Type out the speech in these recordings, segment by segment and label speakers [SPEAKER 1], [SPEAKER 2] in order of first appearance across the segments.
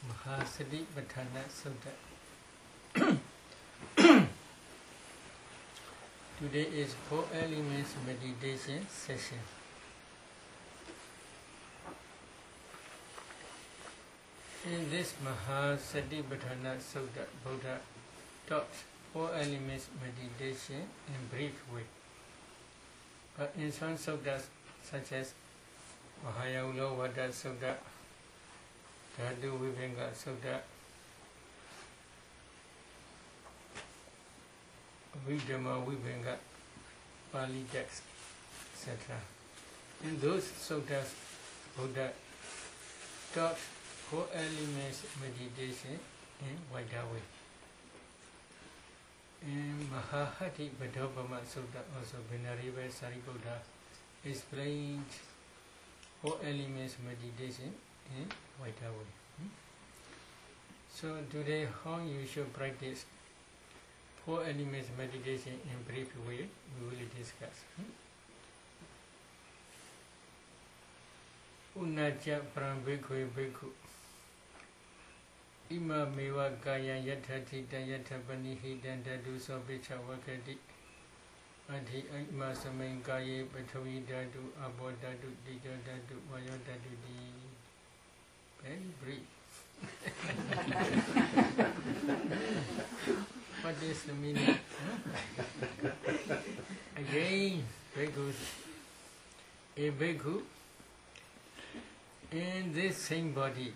[SPEAKER 1] Satipatthana Sutta. Today is 4 elements meditation session. In this Satipatthana Sutta, Buddha taught 4 elements meditation in brief way. But in some suttas such as Mahayaulavada Sutta, Dhatu Vibhanga Sutta, Dhamma Vibhanga, Pali text, etc. In those suttas, Buddha taught 4 elements meditation in wider way. In Satipatthana Sutta, also Venerable Pa explained 4 elements meditation in wider way. So today, how you should practice 4 elements meditation in brief way, we will discuss. Unacha Prambhikwe Bhikkhu Ima Mewa Kaya Yatha Thita Yatha Panihi Dandadu Sobicha Vakati Adhi Ima Samain Kaya Pathavi Dadu Abo Dadu Dija Dadu Vayo Dadu Di. Very brief. What is the meaning? Again, bhikkhu. A bhikkhu in this same body,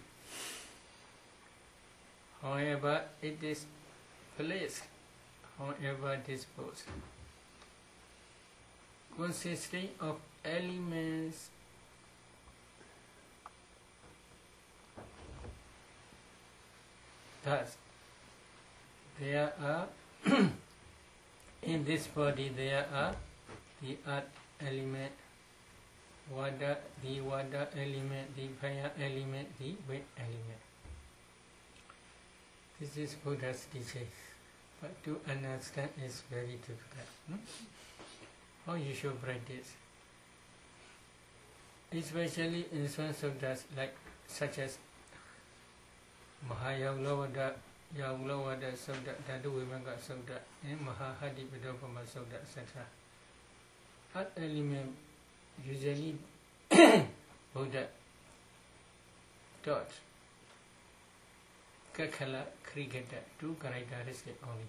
[SPEAKER 1] however it is placed, however disposed, consisting of elements thus there are in this body there are the earth element, the water element, the fire element, the wind element. This is Buddha's teaching, but to understand is very difficult. How you should practice? Especially in some suttas such as Mahayaulavada Sutta, Dhatu Vibhanga Sutta, and Satipatthana Sutta, etc. Earth element usually Buddha taught Kakhala, Krigata, 2 characteristics only,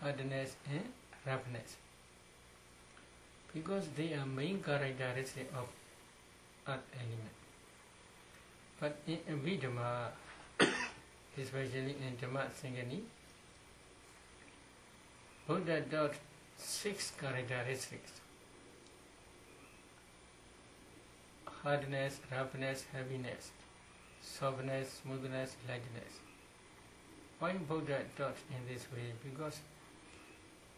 [SPEAKER 1] hardness and roughness, because they are main characteristics of earth element. But in Dhamma, especially in Dhamma Singani, Buddha taught 6 characteristics: hardness, roughness, heaviness, softness, smoothness, lightness. Why Buddha taught in this way? Because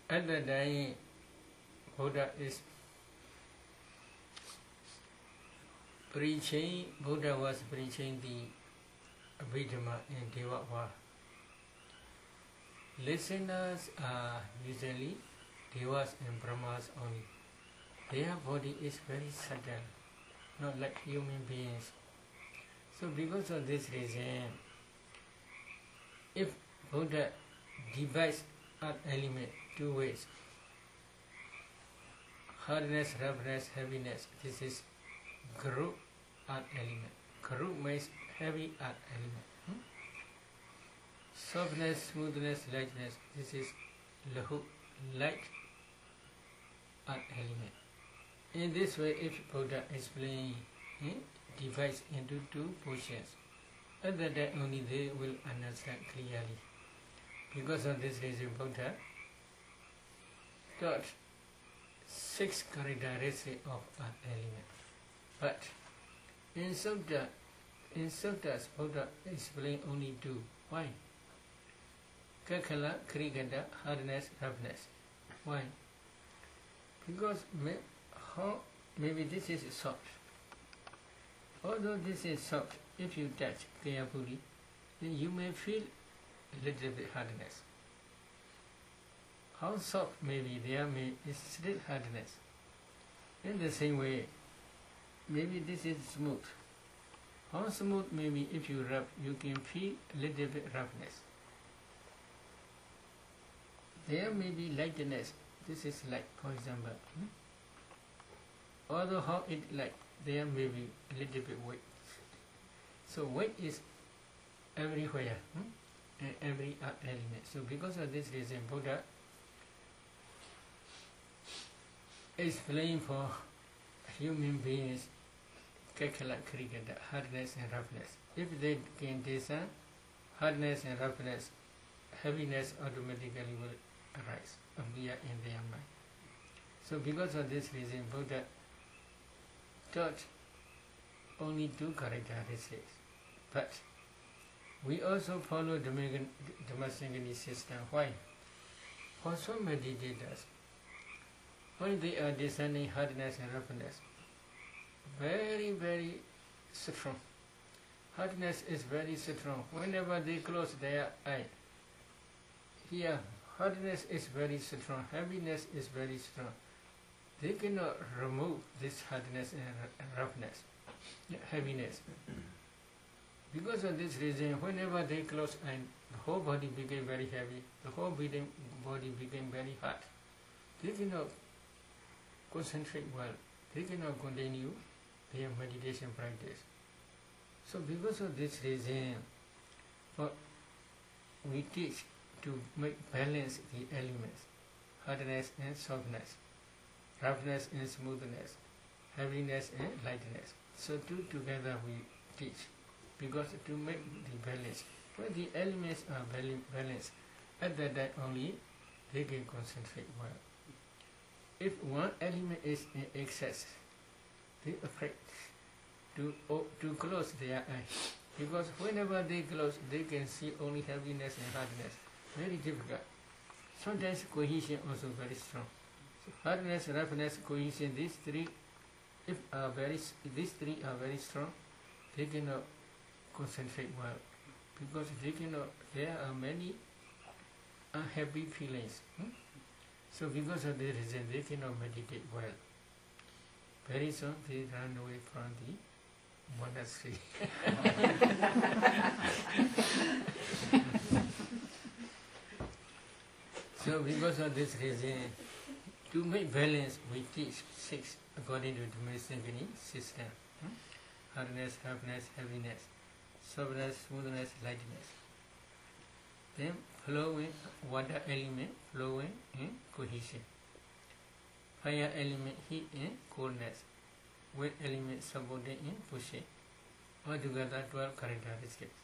[SPEAKER 1] at the time Buddha was preaching the Abhidhamma in Devava. Listeners are usually Devas and Brahmas only. Their body is very subtle, not like human beings. So because of this reason, if Buddha divides earth element 2 ways, hardness, roughness, heaviness, this is group earth element. Group means heavy earth element. Softness, smoothness, lightness, this is lahu, light earth element. In this way, if Buddha explains, divides into 2 portions, at that time only they will understand clearly. Because of this reason, Buddha taught 6 characteristics of earth element. But in suttas, Buddha explained only 2. Why? Kakhala, Krigata, hardness, roughness. Why? Because maybe this is soft. Although this is soft, if you touch carefully, then you may feel a little bit hardness. How soft maybe there is still hardness. In the same way, maybe this is smooth. How smooth maybe if you rub, you can feel a little bit roughness. There may be lightness. This is light, for example. Although how it light, there may be a little bit weight. So weight is everywhere, and every element. So because of this reason, Buddha is playing for human beings, cricket, hardness and roughness. If they can discern hardness and roughness, heaviness automatically will arise, appear in their mind. So because of this reason, Buddha taught only 2 characteristics. But we also follow the Dhamma system. Why? For some meditators, when they are discerning hardness and roughness, very, very strong. Hardness is very strong. Whenever they close their eye, here, hardness is very strong, heaviness is very strong. They cannot remove this hardness and roughness, heaviness. Because of this reason, whenever they close eye, the whole body became very heavy, the whole body became very hot. They cannot concentrate well, they cannot continue their meditation practice. So because of this reason, we teach to make balance the elements, hardness and softness, roughness and smoothness, heaviness and lightness. So 2 together we teach, because to make the balance, when the elements are balanced, at that time only they can concentrate well. If one element is in excess, they are afraid to close their eyes, because whenever they close, they can see only heaviness and hardness. Very difficult. Sometimes cohesion also very strong. So hardness, roughness, cohesion, these 3, these 3 are very strong, they cannot concentrate well, because there are many unhappy feelings. So because of this reason, they cannot meditate well. Very soon they run away from the monastery. So because of this reason, to make balance, we teach 6 according to the Mawlamyine system. Hardness, roughness, heaviness, softness, smoothness, lightness. Then flowing, water element, flowing in cohesion. Fire element, heat and coldness. Weight element, supporting in pushing. Altogether 12 characteristics.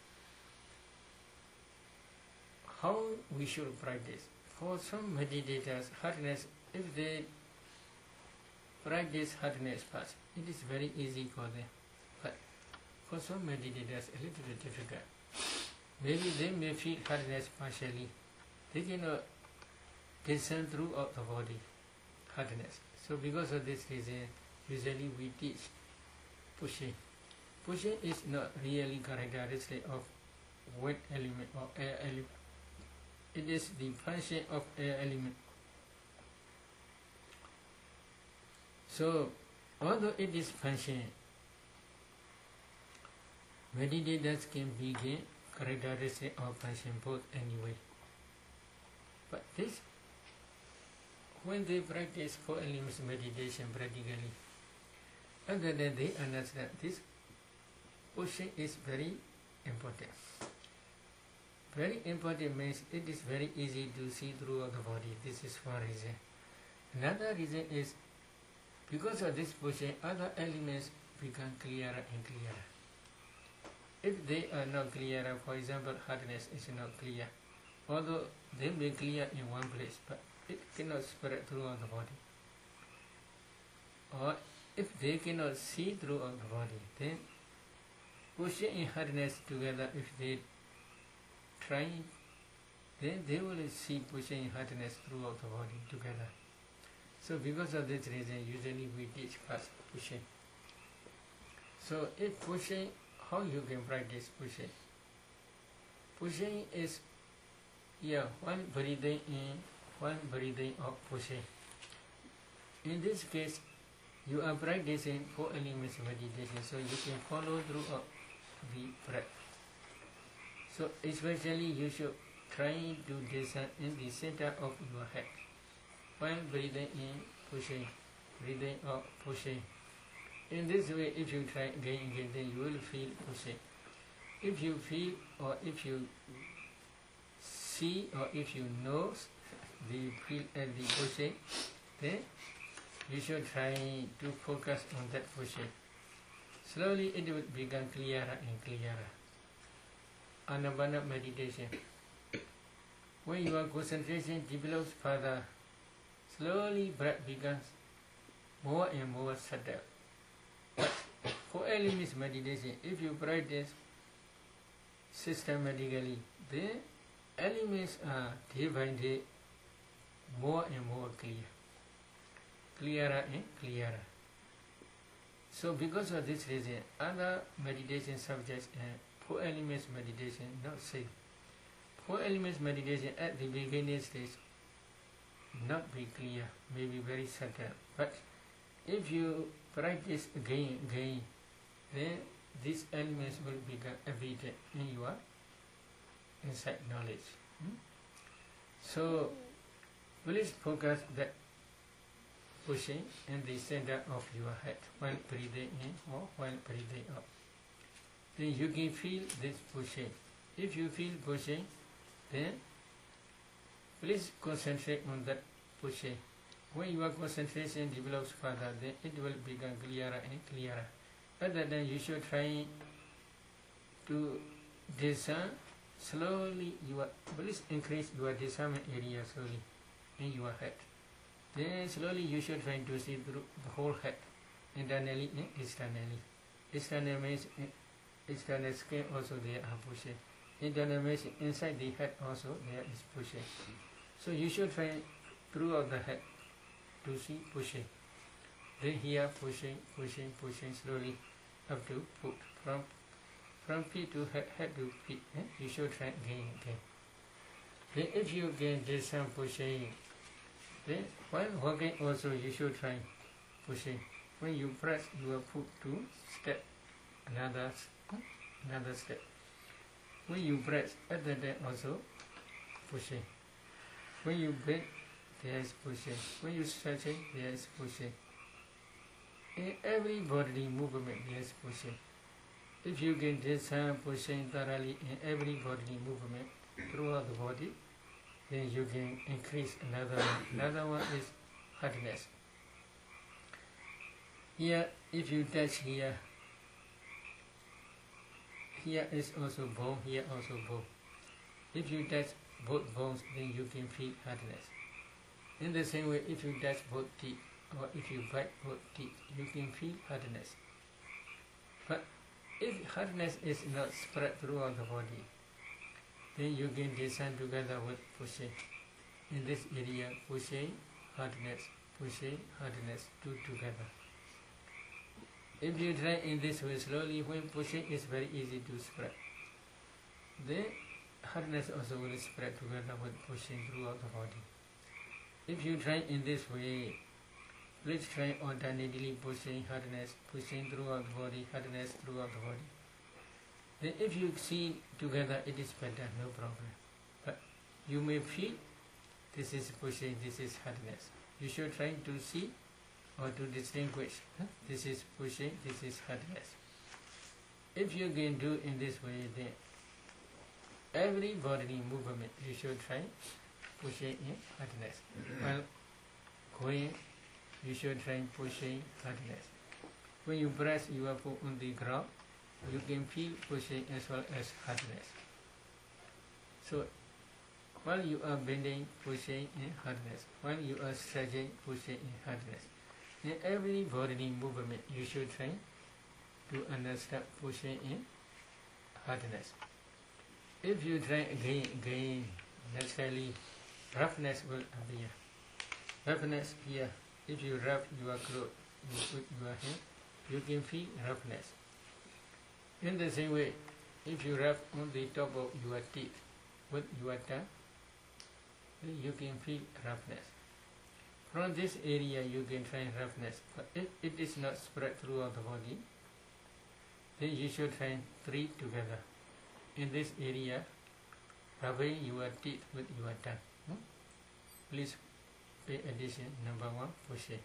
[SPEAKER 1] How we should practice? For some meditators, hardness, if they practice hardness first, it is very easy for them. But for some meditators, a little bit difficult. Maybe they may feel hardness partially. They cannot discern throughout the body hardness. So because of this reason, usually we teach pushing. Pushing is not really characteristic of weight element or air element. It is the function of air element. So, although it is function, meditators can begin characteristic of function both anyway. But this, when they practice 4 elements meditation practically, other than they understand this pushing is very important. Very important means it is very easy to see throughout the body. This is one reason. Another reason is because of this pushing, other elements become clearer and clearer. If they are not clearer, for example, hardness is not clear, although they may clear in one place, but it cannot spread throughout the body. Or if they cannot see throughout the body, then pushing and hardness together, if they try, then they will see pushing and hardness throughout the body together. So because of this reason, usually we teach first pushing. So if pushing, how you can practice pushing? Pushing is one breathing in, one breathing out pushing. In this case, you are practicing 4 elements meditation, so you can follow throughout the breath. So especially you should try to descend in the center of your head. While breathing in, pushing, breathing out, pushing. In this way, if you try again, then you will feel pushing. If you feel, or if you see, or if you know the feel and the pushing, then you should try to focus on that pushing. Slowly it will become clearer and clearer. Anapana meditation. When your concentration develops further, slowly breath becomes more and more subtle. But for elements meditation, if you practice systematically, the elements are day by day more and more clear, clearer and clearer. So because of this reason, other meditation subjects and four elements meditation not same. Four elements meditation at the beginning stage not be clear, may be very subtle. But if you practice again, then these elements will become evident in your inside knowledge. So please focus that pushing in the center of your head while breathing in or while breathing out. Then you can feel this pushing. If you feel pushing, then please concentrate on that pushing. When your concentration develops further, then it will become clearer and clearer. Other than you should try to discern slowly. Please increase your discernment area slowly in your head. Then slowly you should try to see through the whole head, internally and externally. External means external skin also there are pushing. Internal means inside the head also there is pushing. So you should try throughout the head to see pushing. Then here pushing slowly up to foot. From feet to head to feet. You should try again. Then if you can do some pushing, then while walking also you should try pushing. When you press your foot to step another step. When you press at the time also pushing. When you bend, there is pushing. When you stretching, there is pushing. In every bodily movement, there is pushing. If you can discern pushing thoroughly in every bodily movement throughout the body, then you can increase another one. Another one is hardness. Here, if you touch here is also bone, here also bone. If you touch both bones, then you can feel hardness. In the same way, if you touch both teeth, or if you bite both teeth, you can feel hardness. But if hardness is not spread throughout the body, then you can discern together with pushing. In this area, pushing, hardness, two together. If you try in this way slowly, when pushing is very easy to spread, then hardness also will spread together with pushing throughout the body. If you try in this way, please try alternately pushing, hardness, pushing throughout the body, hardness throughout the body. Then if you see together, it is better, no problem. But you may feel this is pushing, this is hardness. You should try to see or to distinguish. This is pushing, this is hardness. If you can do in this way, then every bodily movement you should try pushing in hardness. While going, you should try pushing hardness. When you press your foot on the ground, you can feel pushing as well as hardness. So while you are bending, pushing in hardness. While you are stretching, pushing in hardness. In every bodily movement, you should try to understand pushing in hardness. If you try again, naturally, roughness will appear. Roughness here. If you rub your clothes with your hand, you can feel roughness. In the same way, if you rub on the top of your teeth with your tongue, then you can feel roughness. From this area you can try roughness, but if it is not spread throughout the body, Then you should try 3 together. In this area, rubbing your teeth with your tongue. Please pay attention. Number 1, pushing.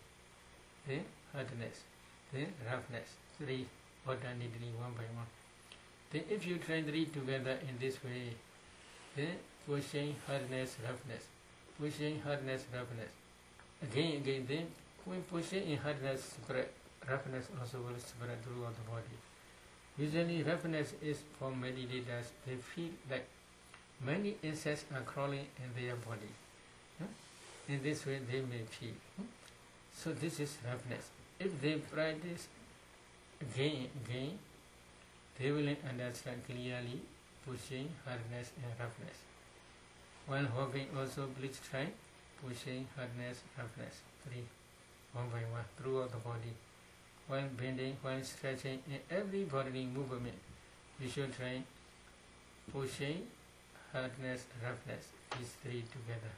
[SPEAKER 1] Then hardness. Then roughness. 3 alternately, 1 by 1. Then if you try 3 together in this way, then pushing, hardness, roughness. Pushing, hardness, roughness. Again, then when pushing in hardness spread, roughness also will spread throughout the body. Usually roughness is for meditators. They feel like many insects are crawling in their body. In this way they may feel. So this is roughness. If they practice again, they will understand clearly pushing, hardness and roughness. While walking also, please try pushing, hardness, roughness. 3, 1 by 1 throughout the body. While bending, while stretching, in every bodily movement, you should try pushing, hardness, roughness. These 3 together.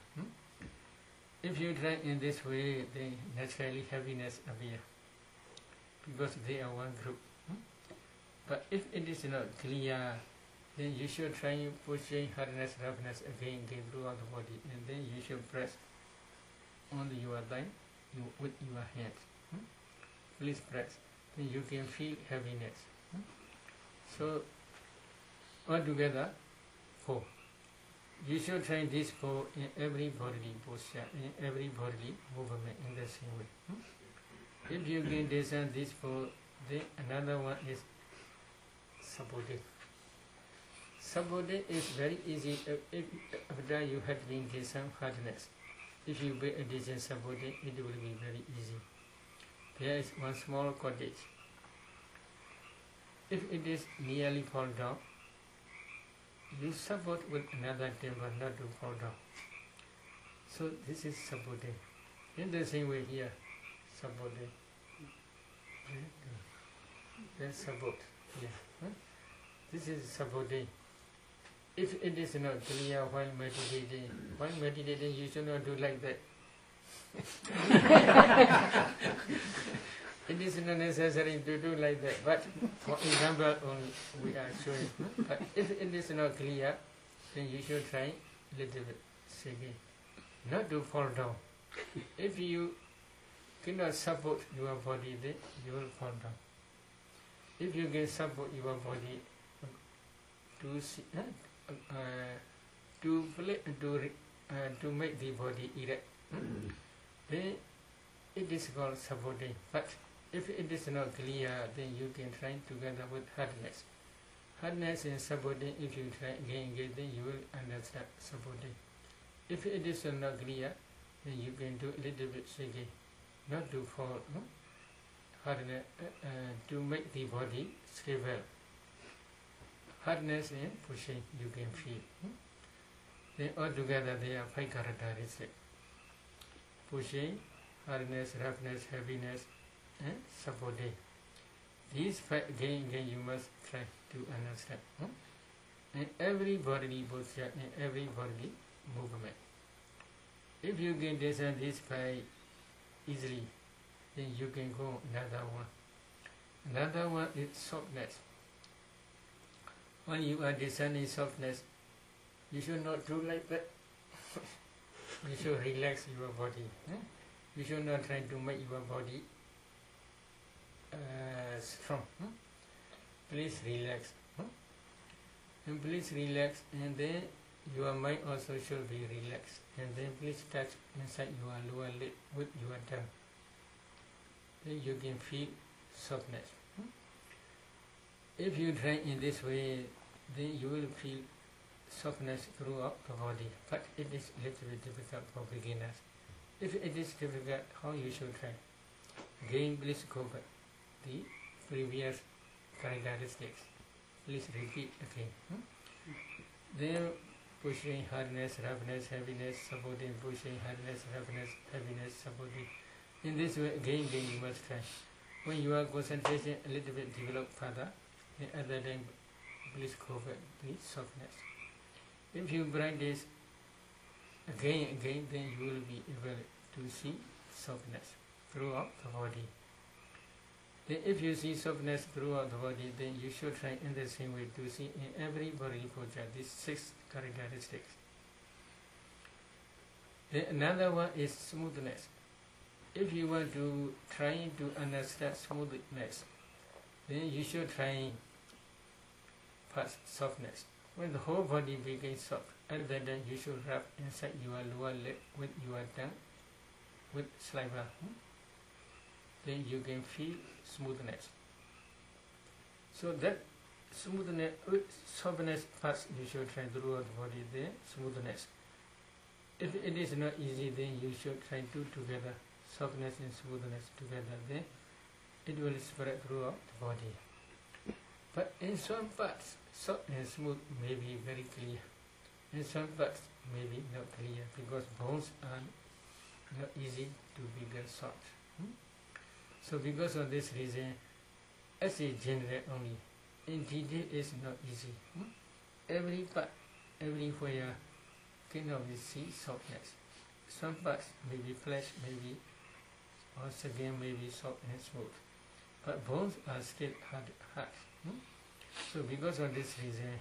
[SPEAKER 1] If you try in this way, then naturally heaviness appears, because they are one group. But if it is not clear, then you should try pushing, hardness, roughness again throughout the body, and then you should press on your thigh with your hands. Please press. Then you can feel heaviness. So altogether 4. You should try this 4 in every bodily posture, in every bodily movement in the same way. If you can discern this 4, then another one is supporting. Supporting is very easy if after you have been given some hardness. If you pay attention supporting, it will be very easy. There is one small cottage. If it is nearly fall down, you support with another timber not to fall down. So this is supporting. In the same way here, supporting. Then support. Yeah. This is supporting. If it is not clear while meditating, you should not do like that. It is not necessary to do like that, but for example only we are showing. But if it is not clear, then you should try a little bit shaking, not to fall down. If you cannot support your body, then you will fall down. If you can support your body to make the body erect, then it is called supporting. But if it is not clear, then you can try together with hardness. Hardness and supporting, if you try again, then you will understand supporting. If it is not clear, then you can do a little bit shaking, not to fall. Hardness, to make the body stable. Hardness and pushing, you can feel. Then altogether they are 5 characteristics. Pushing, hardness, roughness, heaviness, and supporting. These 5 again you must try to understand. And every bodily posture, and every bodily movement. If you can discern these 5 easily, then you can go another one. Another one is softness. When you are discerning softness, you should not do like that. You should relax your body. You should not try to make your body strong. Please relax. And please relax, and then your mind also should be relaxed. And then please touch inside your lower lip with your tongue. Then you can feel softness. If you try in this way, then you will feel softness throughout the body. But it is a little bit difficult for beginners. If it is difficult, how you should try? Again, please go back the previous characteristics. Please repeat again. Then pushing, hardness, roughness, heaviness, supporting, pushing, hardness, roughness, heaviness, supporting. In this way, again you must try. When your concentration a little bit develop further, then at that time, please go back the softness. If you practice again, then you will be able to see softness throughout the body. Then if you see softness throughout the body, then you should try in the same way to see in every bodily posture these 6 characteristics. Then another one is smoothness. If you want to try to understand smoothness, then you should try first softness. When the whole body becomes soft, at that time you should rub inside your lower lip with your tongue, with saliva. Then you can feel smoothness. So that smoothness, softness first you should try throughout the body, then smoothness. If it is not easy, then you should try two together, softness and smoothness together, then it will spread throughout the body. But in some parts, soft and smooth may be very clear. In some parts may be not clear, because bones are not easy to become soft. So because of this reason, as a general only, in detail is not easy. Every part, everywhere cannot be see softness. Some parts may be flesh, maybe once again may be soft and smooth. But bones are still hard. So because of this reason,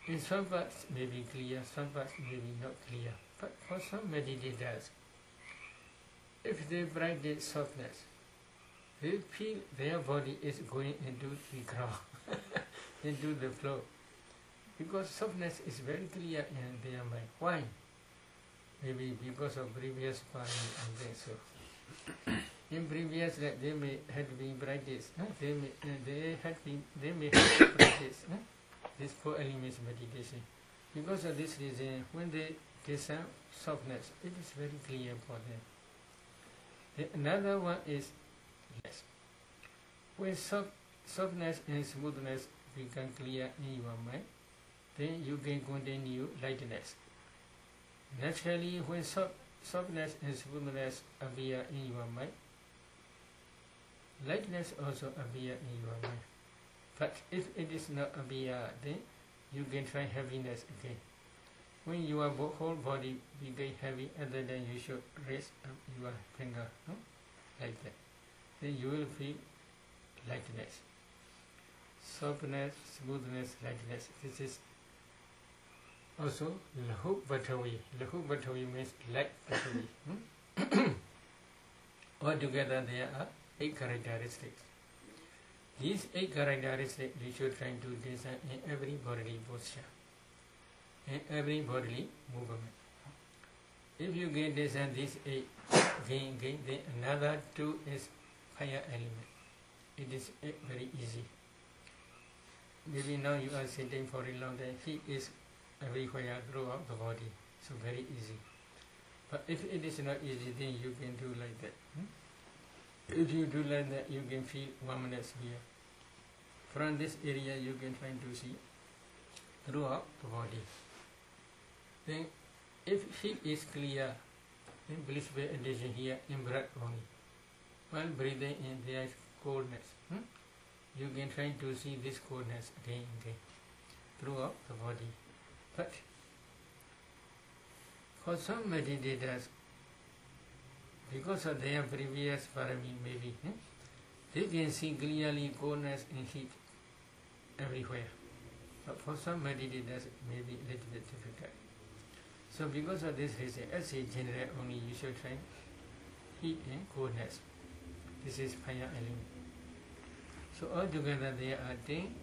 [SPEAKER 1] in some parts may be clear, some parts may be not clear. But for some meditators, if they practice softness, they feel their body is going into the ground, into the flow. Because softness is very clear in their mind. Why? Maybe because of previous parents and then so. In previous life, they may have been practiced. They may have practiced this 4 elements meditation. Because of this reason, when they discern softness, it is very clear for them. Another one is yes. When softness and smoothness become clear in your mind, then you can continue lightness. Naturally, when softness and smoothness appear in your mind, lightness also appear in your mind. But if it is not appear, then you can try heaviness again. When your whole body become heavy, at that time you should raise up your finger, like that. Then you will feel lightness. Softness, smoothness, lightness. This is also lahu batawi. Lahu batawi means light batawi. Altogether there are 8 characteristics. These 8 characteristics you should try to design in every bodily posture, in every bodily movement. If you can design these 8, then another 2 is fire element. It is very easy. Maybe now you are sitting for a long time, heat is everywhere throughout the body, so very easy. But if it is not easy, then you can do like that. If you do like that, you can feel warmness here. From this area, you can try to see throughout the body. Then, if heat is clear, then please pay attention here in breath only. While breathing in, there is coldness. You can try to see this coldness again and again throughout the body. But for some meditators, because of their previous parami maybe, they can see clearly coldness and heat everywhere. But for some meditators, it may be a little bit difficult. So because of this reason, as a general only, you should try heat and coldness. This is fire element. So altogether there are 10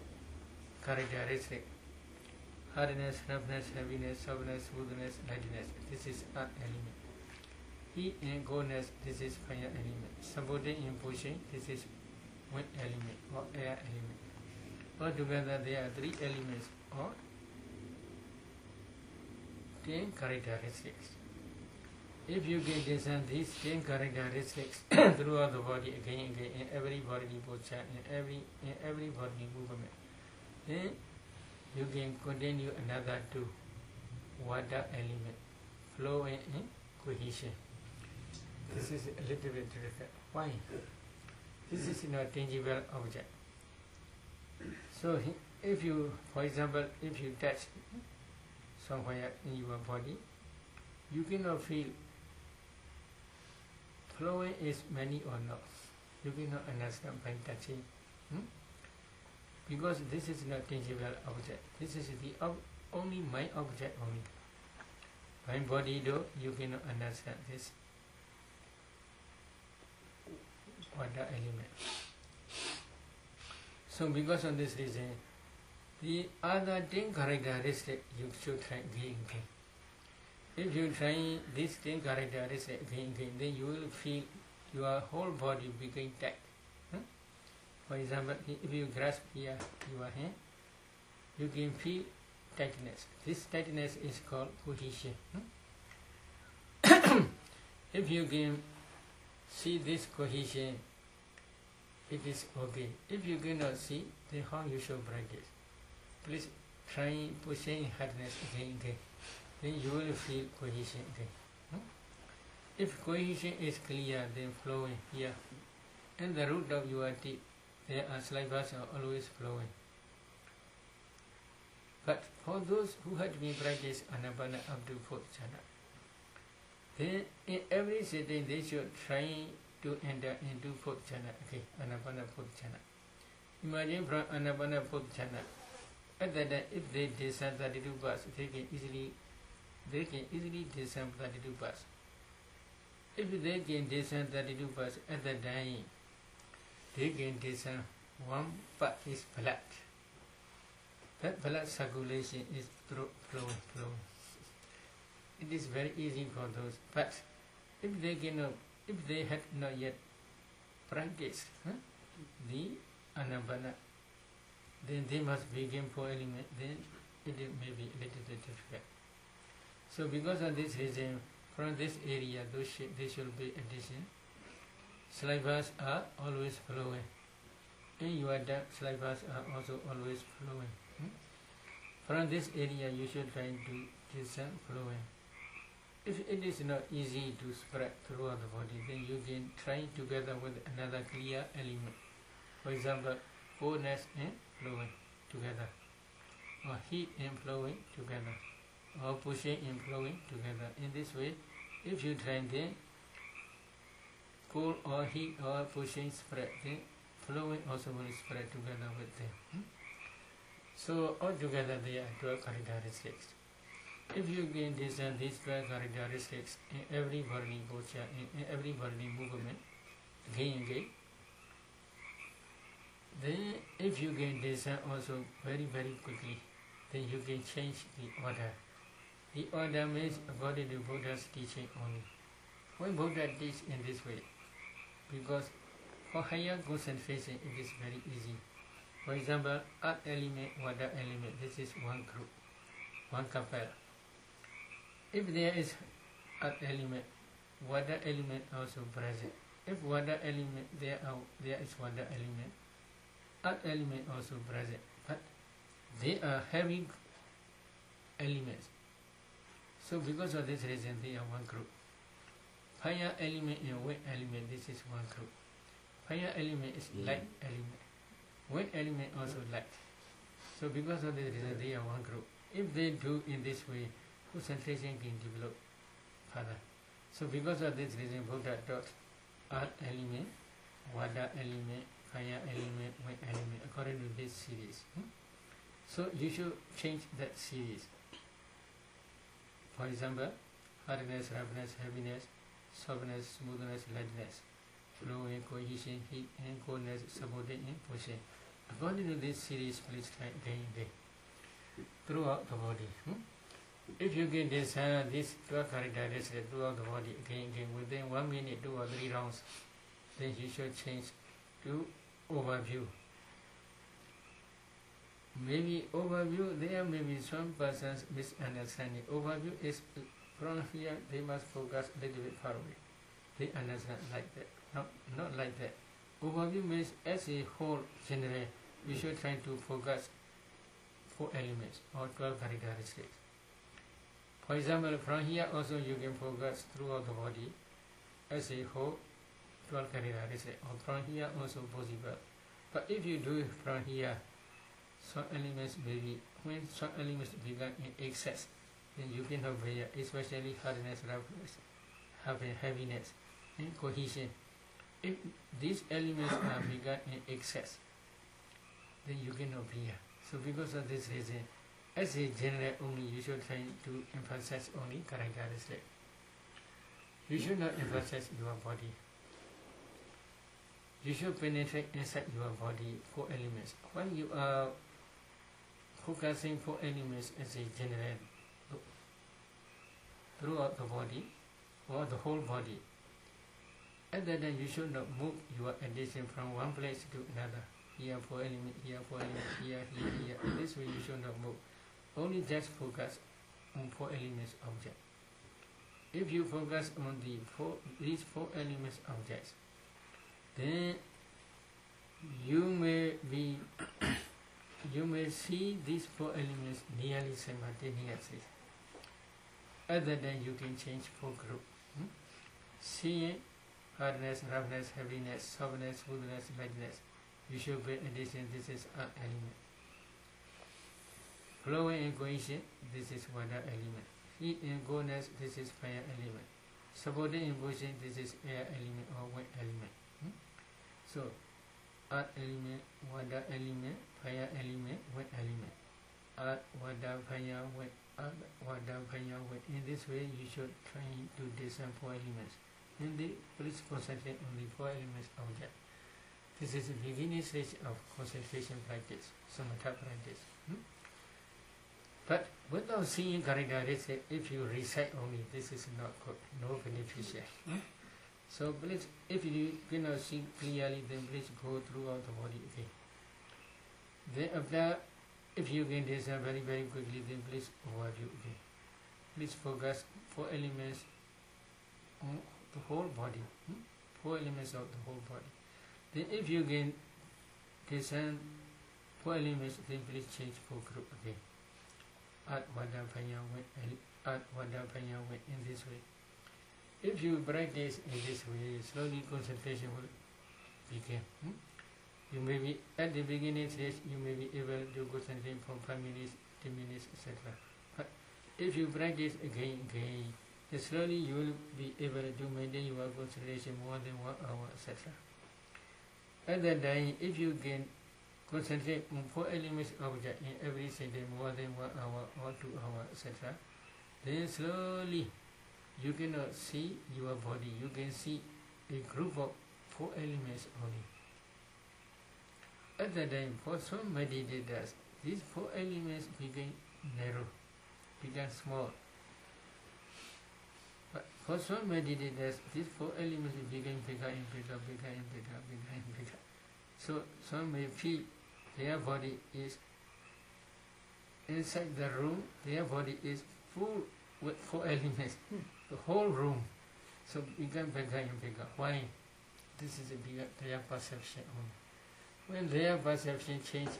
[SPEAKER 1] characteristics. Hardness, roughness, heaviness, softness, smoothness, lightness. This is earth element. Heat and coldness, this is fire element. Supporting and pushing, this is wind element or air element. Altogether there are 3 elements or 10 characteristics. If you can design these 10 characteristics throughout the body again and again in every bodily posture, in every bodily movement, then you can continue another 2, water element, flow and cohesion. This is a little bit difficult. Why? This is not a tangible object. So if you, for example, if you touch somewhere in your body, you cannot feel flowing is many or not. you cannot understand by touching. Because this is not tangible object. This is the only my object only. By body though, you cannot understand this water element. So because of this reason, the other 10 characteristics you should try again. If you try these 10 characteristics again, then you will feel your whole body become tight. For example, if you grasp here your hand, you can feel tightness. This tightness is called cohesion. If you can see this cohesion, it is okay. If you cannot see, then how you should practice? Please try pushing hardness again. Then you will feel cohesion again. If cohesion is clear, then flowing here. And the root of your teeth, there are salivas are always flowing. But for those who had been practiced Anapana up to 4th jhana, then in every sitting they should try to enter into 4th jhana. Okay, Anapana 4th jhana. Imagine from Anapana 4th jhana, at that time if they descend 32 bars, they can easily descend 32 bars. If they can descend 32 bars at that time, they can descend one part is blood. That blood circulation is flowing. It is very easy for those. But if they had not yet practiced the Anapana, then they must begin 4 elements. Then it may be a little bit difficult. So because of this reason, from this area, there should be addition. Salivas are always flowing. In your tongue, salivas are also always flowing. From this area, you should try to descend flowing. If it is not easy to spread throughout the body, then you can try together with another clear element. For example, coldness and flowing together, or heat and flowing together, or pushing and flowing together. In this way, if you try then cold or heat or pushing spread, then flowing also will spread together with them. So altogether there are 12 characteristics. If you can discern these 12 characteristics in every bodily posture, in every bodily movement, again, then if you can discern also very quickly, then you can change the order. The order means according to Buddha's teaching only. Why Buddha teach in this way? Because for higher concentration it is very easy. For example, earth element, water element, this is one group, one couple. If there is earth element, water element also present. If water element, there is water element, earth element also present. But they are heavy elements. So because of this reason, they are one group. Fire element and wind element, this is one group. Fire element is light element. Wind element also light. So because of this reason, they are one group. If they do in this way, concentration can develop further. So because of this reason, Buddha taught earth element, water element, fire element, wind element, according to this series. So you should change that series. For example, hardness, roughness, heaviness, softness, smoothness, lightness, flowing, cohesion, heat, and coldness, supporting, and pushing. According to this series, please try again throughout the body. If you get this 12 characteristics throughout the body again, within 1 minute, 2 or 3 rounds, then you should change to overview. Maybe overview, there may be some person's misunderstanding. Overview is from here, they must focus a little bit far away. They understand like that. Not like that. Overview means as a whole, generally, we should try to focus 4 elements or 12 characteristics. For example, from here also you can focus throughout the body as a whole 12 characteristics, or from here also possible. But if you do it from here, some elements maybe, when some elements become in excess, then you cannot bear, especially hardness, roughness, heaviness, and cohesion. If these elements are bigger in excess, then you cannot be here. So because of this reason, as a general only, you should try to emphasize only characteristic. You should not emphasize your body. You should penetrate inside your body 4 elements. When you are focusing 4 elements as a general throughout the body or the whole body, at that time you should not move your attention from one place to another. Here 4 elements, here 4 elements, here. This way you should not move. Only just focus on 4 elements object. If you focus on these 4 elements objects, then you may see these 4 elements nearly simultaneously. Other than you can change 4 groups. Seeing hardness, roughness, heaviness, softness, smoothness, lightness. You should pay attention. This is earth element. Flowing and cohesion. This is water element. Heat and coldness. This is fire element. Supporting and pushing. This is air element or wind element. So, earth element, water element, fire element, wind element. Earth, water, fire, wind. Earth, water, fire, wind. In this way, you should try to discern 4 elements. And please concentrate on the 4 elements object. This is the beginning stage of concentration practice, samatha practice. But without seeing characteristics, if you recite only, this is not good, no beneficial. So please, if you cannot see clearly, then please go throughout the body again. Then after, if you can discern very quickly, then please overview again. Please focus 4 elements on the whole body. 4 elements of the whole body. Then if you can discern 4 elements, then please change 4 group again. Earth, water, fire, wind, earth, water, fire, wind, in this way. If you practice in this way, slowly concentration will begin. You may be at the beginning stage, you may be able to concentrate for 5 minutes, 10 minutes, etc. But if you practice again, then slowly you will be able to maintain your concentration more than 1 hour, etc. At that time, if you can concentrate on 4 elements object in every sentence more than 1 hour or 2 hours, etc., then slowly you cannot see your body. You can see a group of 4 elements only. At that time, for some meditators, these 4 elements become narrow, become small. But for some meditators, these 4 elements become bigger and bigger. So some may feel their body is inside the room, their body is full with 4 elements, the whole room. So become bigger and bigger. Why? This is their perception only. When their perception changes,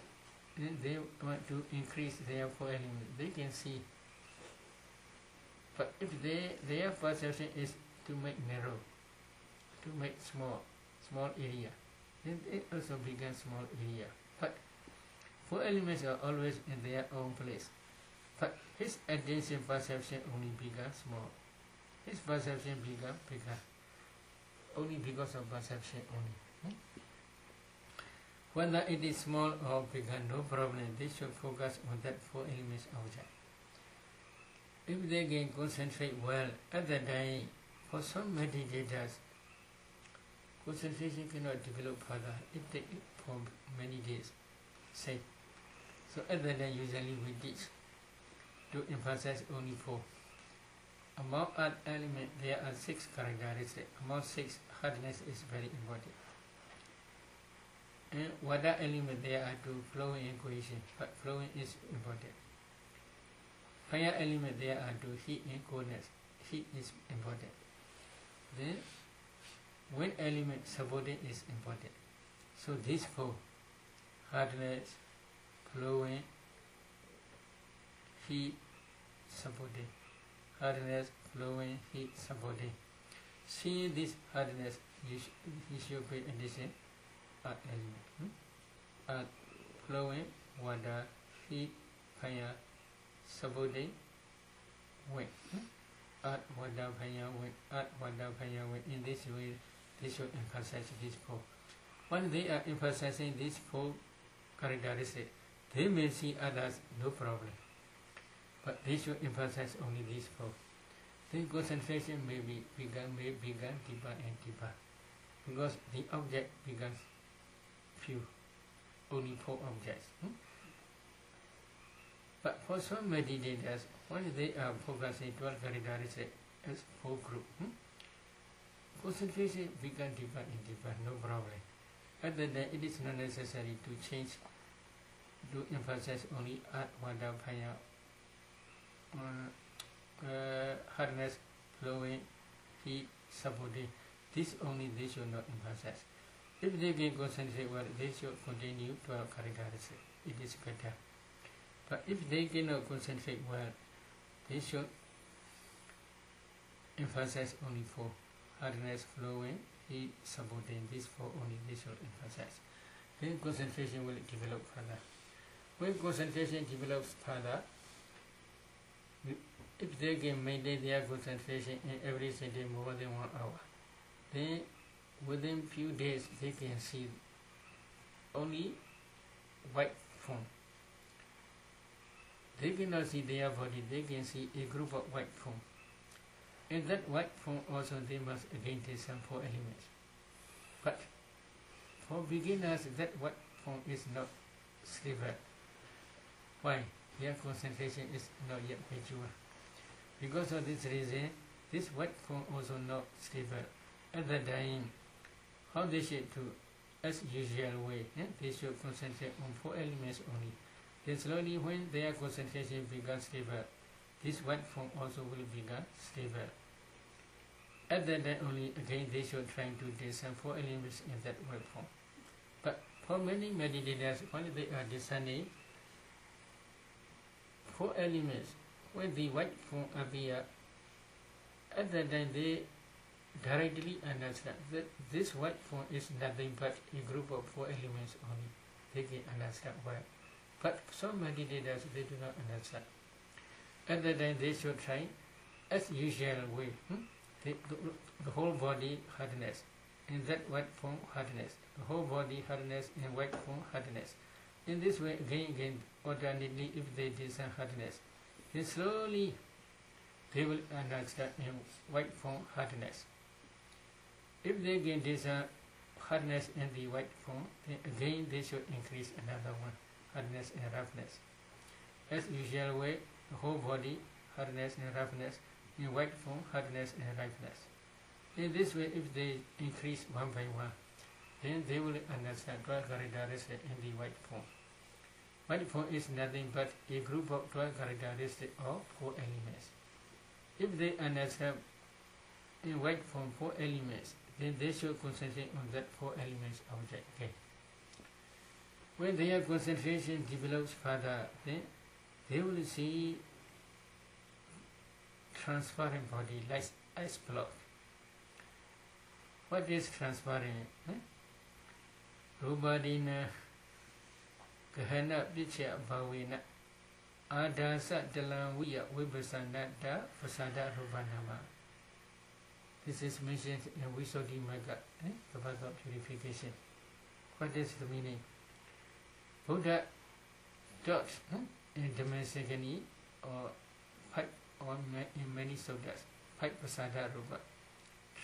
[SPEAKER 1] then they want to increase their 4 elements. They can see. But if their perception is to make narrow, to make small area, then it also becomes small area. But 4 elements are always in their own place. But his attention perception only becomes small. His perception becomes bigger. Only because of perception only. Whether it is small or bigger, no problem. They should focus on that 4 elements object. If they can concentrate well at that time, for some meditators, concentration cannot develop further. It takes for many days. Say. So at that time, usually we teach to emphasize only 4. Among earth element, there are 6 characteristics. Among 6, hardness is very important. And water element, there are 2, flowing and cohesion, but flowing is important. Fire element, there are 2, heat and coldness. Heat is important. Then wind element, supporting is important. So these 4, hardness, flowing, heat, supporting. Hardness, flowing, heat, supporting. Seeing this hardness, you should pay attention. Earth element. Earth, flowing, water, heat, fire, supporting, wind. Earth, water, fire, wind. Earth, water, fire, wind. In this way, they should emphasize these four. When they are emphasizing these four characteristics, they may see others, no problem. But they should emphasize only these four. Then concentration may begun deeper and deeper. Because the object becomes few, only four objects. But for some meditators, when they are focusing 12 characteristics as four groups, concentration becomes deeper and deeper, no problem. Other than it is not necessary to change, to emphasize only At, Vada, Paya, hardness, flowing, heat, supporting. This only they should not emphasize. If they can concentrate well, they should continue 12 characteristics. It is better. But if they cannot concentrate well, they should emphasize only four. Hardness, flowing, heat, supporting. These four only they should emphasize. Then concentration will develop further. When concentration develops further, if they can maintain their concentration in every sitting more than 1 hour, then within few days they can see only white form. They cannot see their body, they can see a group of white form. In that white form also they must again take some four elements. But for beginners that white form is not stable. Why? Their concentration is not yet mature. Because of this reason, this white form also not stable. At the time, how they should do, as usual way, they should concentrate on four elements only. Then slowly when their concentration becomes stable, this white form also will become stable. At that time only, again they should try to take some four elements in that white form. But for many meditators, when they are discerning four elements, when the white form appear, at that time they directly understand that this white form is nothing but a group of four elements only. They can understand well. But some meditators, they do not understand. At that time they should try, as usual way, the whole body hardness, in that white form hardness, the whole body hardness in white form hardness. In this way, again, alternately, if they discern hardness, then slowly they will understand in white form hardness. If they can discern hardness in the white form, then again they should increase another one, hardness and roughness. As usual way, the whole body hardness and roughness, in white form hardness and roughness. In this way, if they increase one by one, then they will understand 12 characteristics in the white form. White form is nothing but a group of 12 characteristics of four elements. If they understand in white form four elements, then they should concentrate on that four elements object. Okay. When their concentration develops further, then they will see transparent body like ice block. What is transparent? Rubadina Gahana Picha Bawina Adasa Delanwiya Wibasanata Fasada Rubanama. This is mentioned in Visuddhi Magga, the path of purification. What is the meaning? Buddha taught in Dhamma or pipe or in many suttas, pipe Pasada Rupa,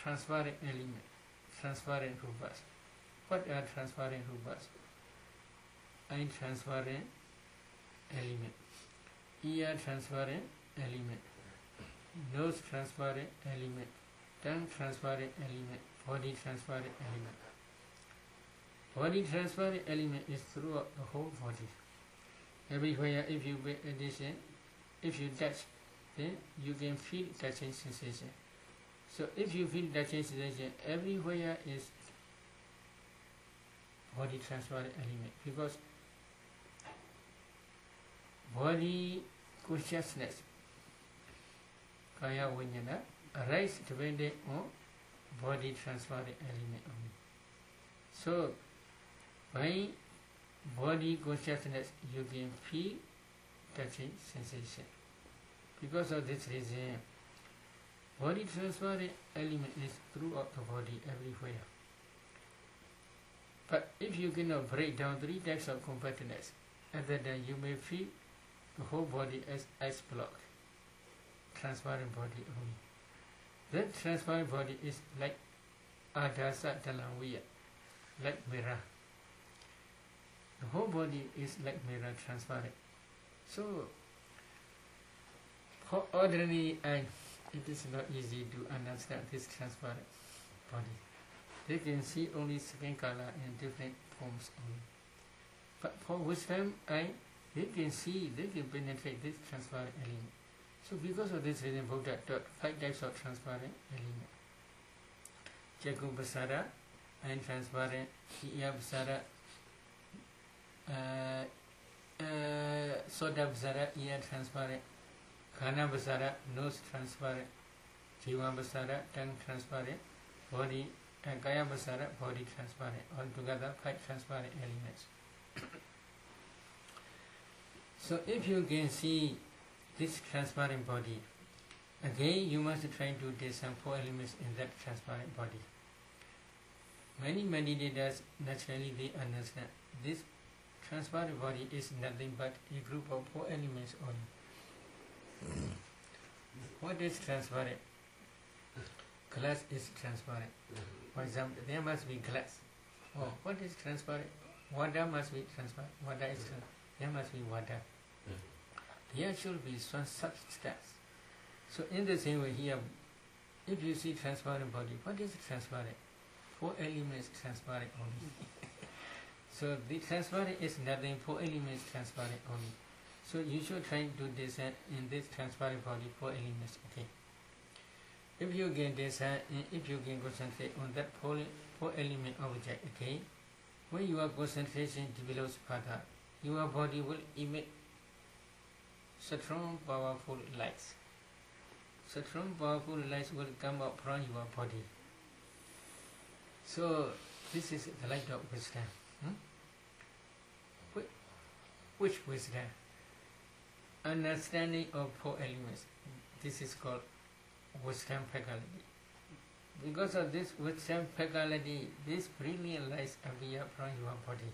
[SPEAKER 1] transparent element, transparent rupas. What are transparent rupas? Eye transparent element, ear transparent element, nose transparent element, tongue transparent element, body transparent element. Body transparent element is throughout the whole body. Everywhere, if you pay attention, if you touch, then you can feel touching sensation. So if you feel touching sensation, everywhere is body transparent element, because body consciousness, kaya vinyana, arise depending on body transparent element only. So by body consciousness you can feel touching sensation. Because of this reason, Body transparent element is throughout the body, everywhere. But if you cannot break down 3 types of compactness, at that time you may feel the whole body as ice block, transparent body only. That transparent body is like Adasa Talanwiya, like mirror. The whole body is like mirror, transparent. So, for ordinary eye, it is not easy to understand this transparent body. They can see only skin color in different forms only. But for wisdom eye, they can see, they can penetrate this transparent element. So because of this reason, Buddha taught 5 types of transparent element. Jagu Basara, eye transparent, Iya Basara, Soda Basara, ear transparent, Khana Basara, nose transparent, Jiva Basara, tongue transparent, body, and Kaya Basara, body transparent. Altogether 5 transparent elements. So if you can see this transparent body, again you must try to discern 4 elements in that transparent body. Many meditators naturally they understand this transparent body is nothing but a group of 4 elements only. What is transparent? Glass is transparent. For example, there must be glass. Oh, what is transparent? Water must be transparent. Water is transparent. There must be water. There should be some substance. So in the same way here, if you see transparent body, what is transparent? 4 elements transparent only. So the transparent is nothing, 4 elements transparent only. So you should try to discern in this transparent body 4 elements. Okay. If you can discern, if you can concentrate on that 4 element object, okay, when your concentration develops further, your body will emit strong, powerful lights. Strong, powerful lights will come up from your body. So this is the light of wisdom. Which wisdom? Understanding of 4 elements. This is called wisdom faculty. Because of this wisdom faculty, these brilliant lights appear from your body.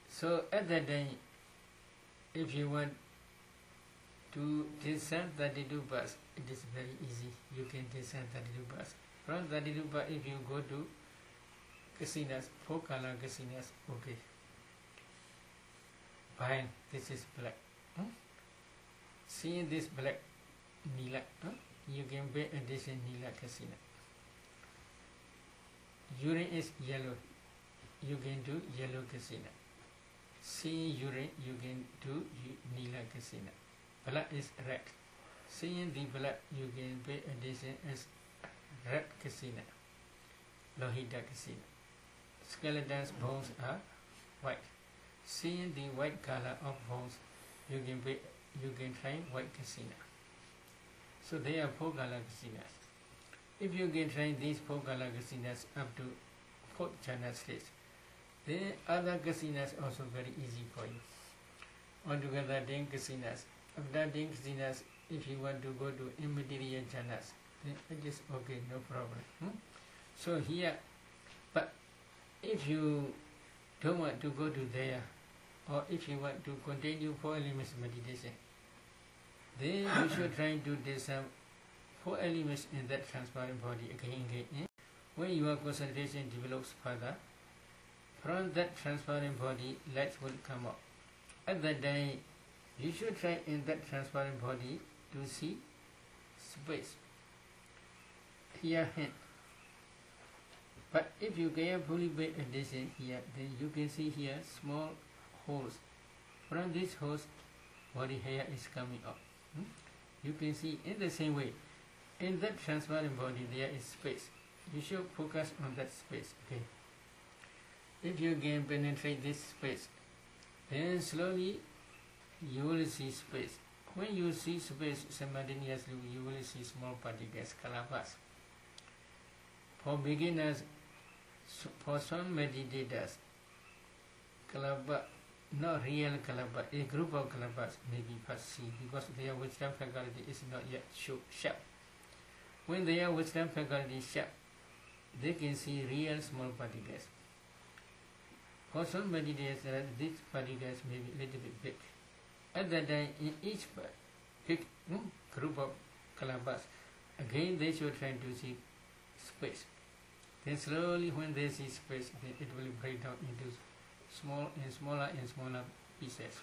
[SPEAKER 1] So at that time, if you want to discern 32 bars, it is very easy. You can discern 32 bars. From 32 bars, if you go to kasinas, 4 color kasinas, okay. Fine, this is black. See this black, Nila. You can pay addition Nila kasina. Urine is yellow. You can do yellow kasina. See urine, you can do Nila kasina. Blood is red. Seeing the blood, you can pay addition as red kasina. Lohita kasina. Skeleton's bones are white. Seeing the white color of bones, you can try white kasina. So there are 4 color kasinas. If you can try these 4 color kasinas up to 4th jhana stage, then other kasinas also very easy for you. Altogether 10 kasinas. After 10 kasinas, if you want to go to immaterial jhanas, then it is okay, no problem. So here, but if you don't want to go to there, or if you want to continue 4 elements meditation, then you should try to discern 4 elements in that transparent body again. When your concentration develops further, from that transparent body, lights will come up. At that time, you should try in that transparent body to see space. Here, hand. But if you carefully pay attention here, then you can see here small holes. From these holes, body hair is coming up. You can see in the same way, in that transparent body there is space. You should focus on that space. Okay. If you can penetrate this space, then slowly you will see space. When you see space, simultaneously you will see small particles, kalabas. For beginners, for some meditators, kalaba, not real kalaba, a group of kalabas may be first seen because their wisdom faculty is not yet sharp. When their wisdom faculty is sharp, they can see real small particles. For some meditators, these particles may be a little bit big. At that time, in each big group of kalabas, again they should try to see space. Then slowly, when they see space, it will break down into smaller pieces.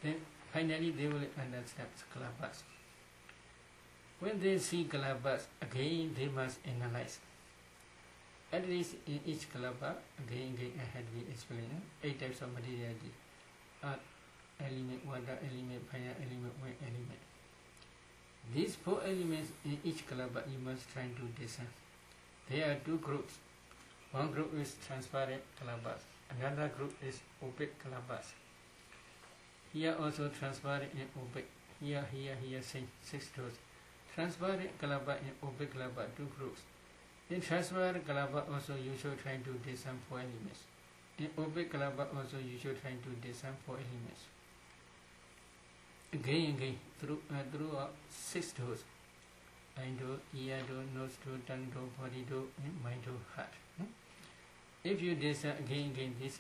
[SPEAKER 1] Then finally they will understand kalabas. When they see kalabas, again they must analyze. At least in each kalaba, again I had been explaining 8 types of materiality: earth element, water element, fire element, wind element. These 4 elements in each kalaba you must try to discern. There are 2 groups. One group is transparent kalabas, another group is opaque kalabas. Here also transparent and opaque. Here, 6 groups. Transparent kalaba and opaque kalaba, 2 groups. In transparent kalaba also you should try to discern 4 elements. In opaque kalaba also you should try to discern 4 elements. Again, throughout 6 doors. Eye door, ear door, nose door, tongue door, body door, and mind door, heart. If you discern again these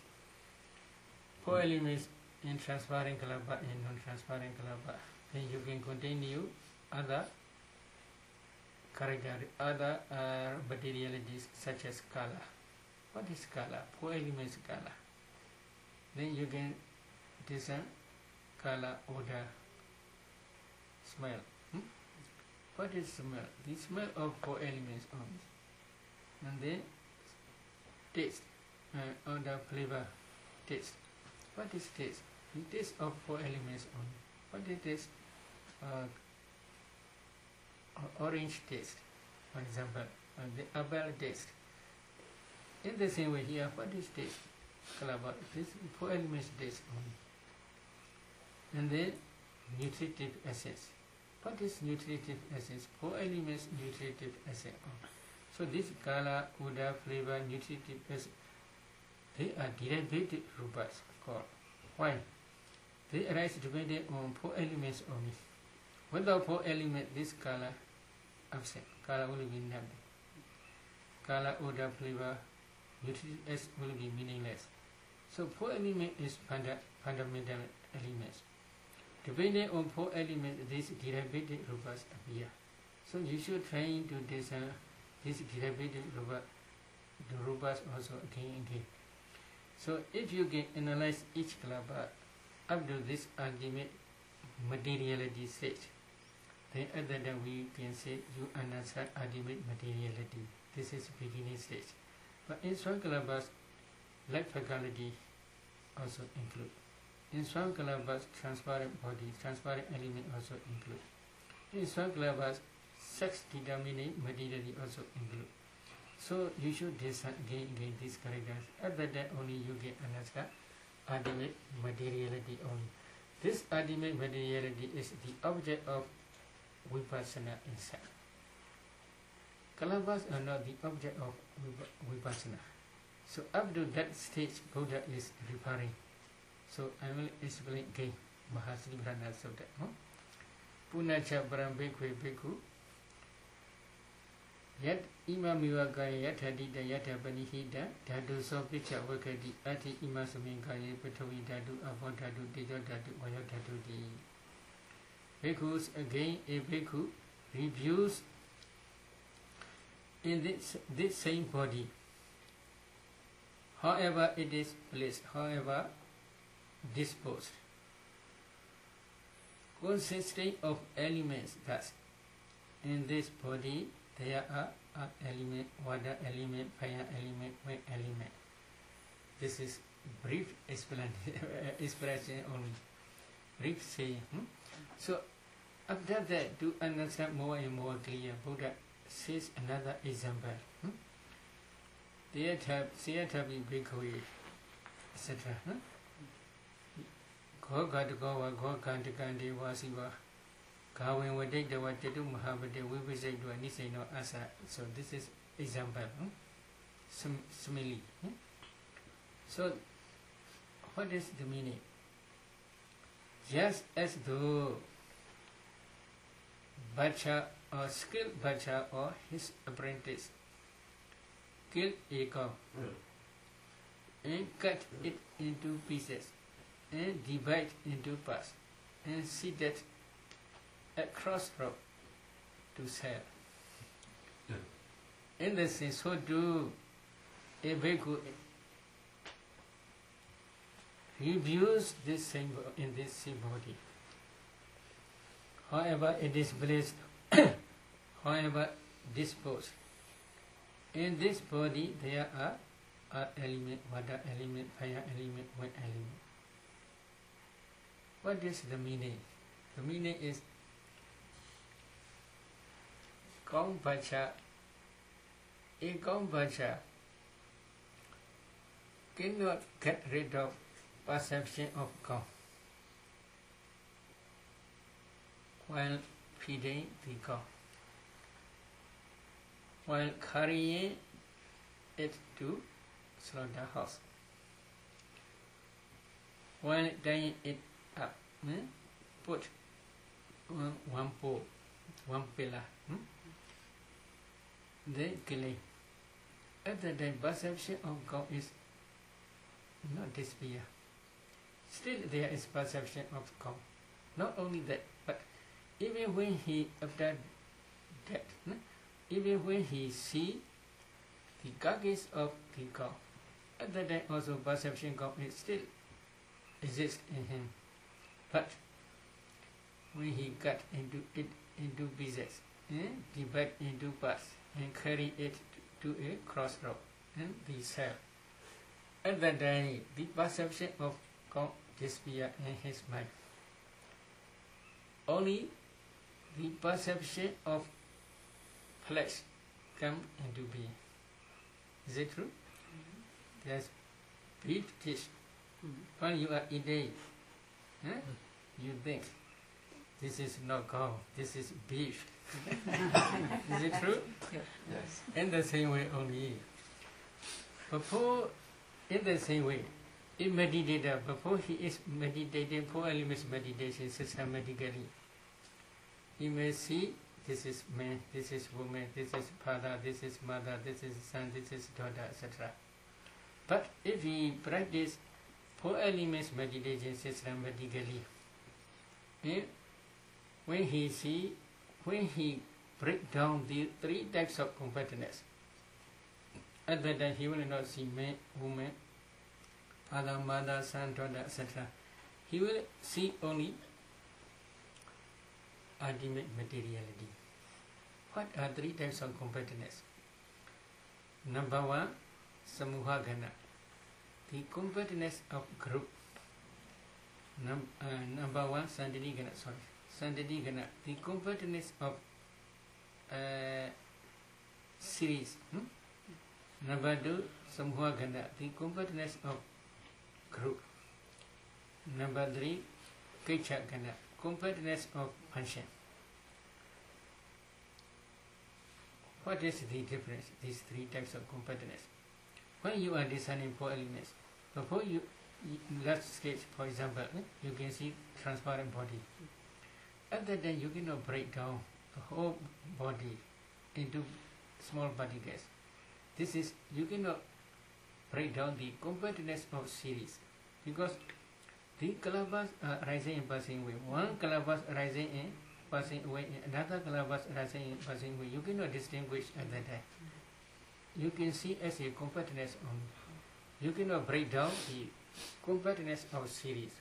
[SPEAKER 1] 4 elements in transparent kalaba and non-transparent kalaba, then you can continue other character, other materialities such as color. What is color? 4 elements color. Then you can discern color, odor, smell. What is smell? The smell of 4 elements only. And then taste, odor, flavor, taste. What is taste? The taste of 4 elements only. What is taste? Orange taste, for example, the apple taste. In the same way here, what is taste? Kalaba, this 4 elements taste only. And then nutritive essence. What is nutritive essence? 4 elements nutritive essence. So this color, odor, flavor, nutritive essence, they are derivative rupas called. Why? They arise depending on 4 elements only. Without 4 elements, this color absent. Color will be null. Color, odor, flavor, nutritive essence will be meaningless. So 4 elements is fundamental elements. Depending on 4 elements, these derivative rupas appear. So you should try to discern these derivative rupas also again. So if you can analyze each kalaba up to this ultimate materiality stage, then at that time we can say you understand ultimate materiality. This is beginning stage. But in some kalabas, light faculty also include. In some kalabas, transparent body, transparent element also include. In some kalabas, sex determinate materiality also include. So you should discern again these characters. At that time only you can understand ultimate materiality only. This ultimate materiality is the object of vipassana insight. Kalabas are not the object of vipassana. So up to that stage, Buddha is referring. So I will explain again. Mahasri Brahna Sutta. Punacha Brahmbekwe Beku Yat Ima Miwakaya Yatadita Yatabanihida Dadu Sopicha Wakadi Ati Ima Saminkaya Patawi Dadu Avon Dadu Deja Dadu Waya Dadu Di Bekus again a Beku reviews in this same body. However it is placed, however disposed, consisting of elements. Thus, in this body there are earth element, water element, fire element, wind element. This is brief expression only. Brief saying. So after that, to understand more and more clear, Buddha says another example. Sayatabi Bhikkhave, etc. Gogadagawa, Gogandagandi, Wasiva, Kawin Wadek, the Watatu Mahabade, Wibisek, Duanise, no Asa. So this is example. Simile. So what is the meaning? Just as though Bacha or skilled butcher or his apprentice killed a cow and cut it into pieces and divide into parts and seated at crossroad to sell. In the same, so do a bhikkhu reviews this same in this same body. However it is placed, however disposed. In this body there are earth element, water element, fire element, wind element. What is the meaning? The meaning is Kaum Bacha, a Kaum Bacha cannot get rid of perception of cow while feeding the cow, while carrying it to slaughterhouse, while tying it up, put one pole, one pillar, then killing. At the time, perception of cow is not disappear. Still there is perception of cow. Not only that, but even when he after that, even when he see the carcass of the cow, at that time also perception of it still exists in him. But when he cut into pieces, divide into parts, and carry it to a crossroad, and the cell. At that time, the perception of cow disappear in his mind. Only the perception of flesh come into being. Is it true? There's beef dish. When you are eating, you think this is not cow, this is beef. Is it true?
[SPEAKER 2] Yes.
[SPEAKER 1] In the same way only. In the same way, a meditator, before he is meditating 4 elements meditation systematically, he may see this is man, this is woman, this is father, this is mother, this is son, this is daughter, etc. But if he practice 4 elements meditation systematically, when he break down the 3 types of competence, at that time he will not see man, woman, father, mother, son, daughter, etc. He will see only ultimate materiality. What are 3 types of competence? Number 1, Samuha Gana, the competence of group. Number 1, Sandini Gana, Sandini Gana, the competence of series. Number 2, Samuha Gana, the competence of group. Number 3, Kecha Gana, competence of function. What is the difference? These 3 types of competence. When you are discerning 4 elements, before you last stage, for example, you can see transparent body. At that time, you cannot break down the whole body into small particles. This is, you cannot break down the competence of series, because the calabash are rising and passing away. One calabash rising and passing away, another calabash rising and passing away. You cannot distinguish at that time. You can see as a competence only. You cannot break down the competence of series.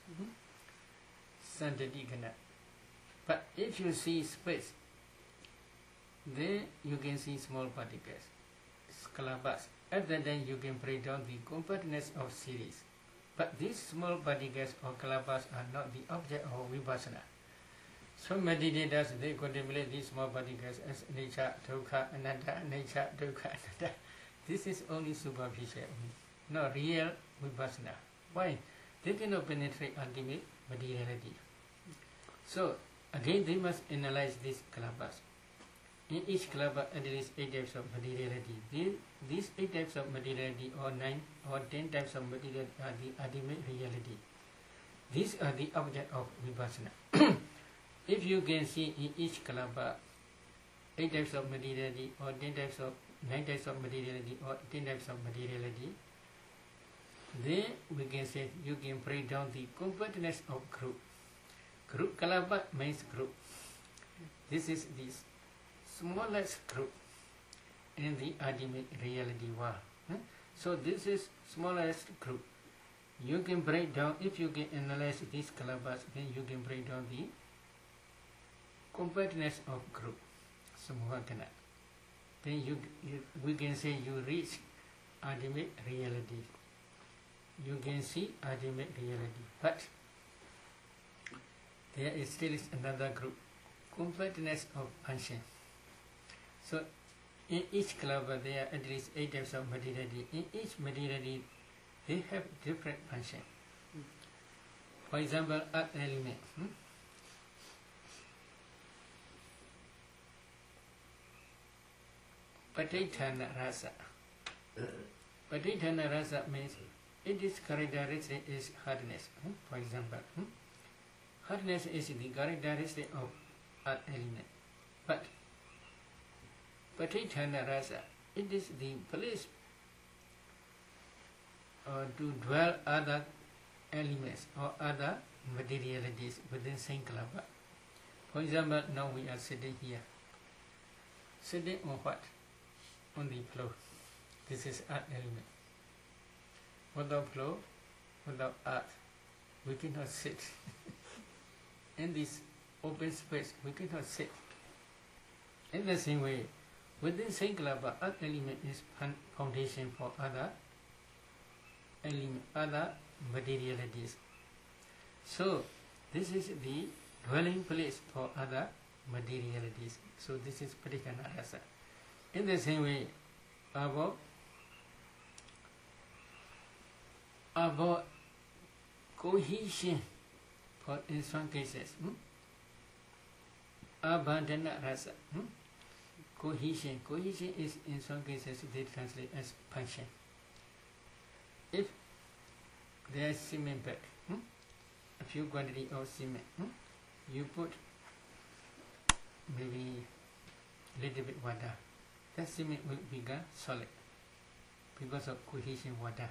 [SPEAKER 1] Santati cannot. But if you see space, then you can see small particles, calabash. At that time you can break down the competence of series. But these small particles or calabash are not the object of vipassana. So meditators, they contemplate these small particles as nature, dukkha, anatta, nature, dukkha, anatta. This is only superficial, not real vipassana. Why? They cannot penetrate ultimate materiality. So again they must analyze this calabash. In each calabash at least 8 types of materiality. These 8 types of materiality, or 9 or 10 types of materiality, are the ultimate reality. These are the object of vipassana. If you can see in each calabash 8 types of materiality, or 10 types of 9 types of materiality, or 10 types of materiality, then we can say you can break down the completeness of group. Group kalapa means group. This is the smallest group in the ultimate reality world. So this is smallest group. You can break down, if you can analyze these kalapas, then you can break down the completeness of group. Then we can say you reach ultimate reality. You can see ultimate reality. But there is still another group, completeness of function. So in each kalapa there are at least 8 types of materiality. In each materiality they have different function. For example, earth element. Patithana rasa. Patithana rasa means it is characteristic is hardness. For example, hardness is the characteristic of earth element. But Patithana rasa, it is the place to dwell other elements or other materialities within same kalapa. For example, now we are sitting here. Sitting on what? On the floor. This is earth element. Without floor, without earth, we cannot sit. In this open space, we cannot sit. In the same way, within same kalapa, earth element is foundation for other element, other materialities. So this is the dwelling place for other materialities. So this is Patithana rasa. In the same way, about cohesion, for in some cases, Baddanta rasa. Cohesion is in some cases they translate as function. If there is cement bag, a few quantity of cement, you put maybe little bit water, that cement will become solid because of cohesion water.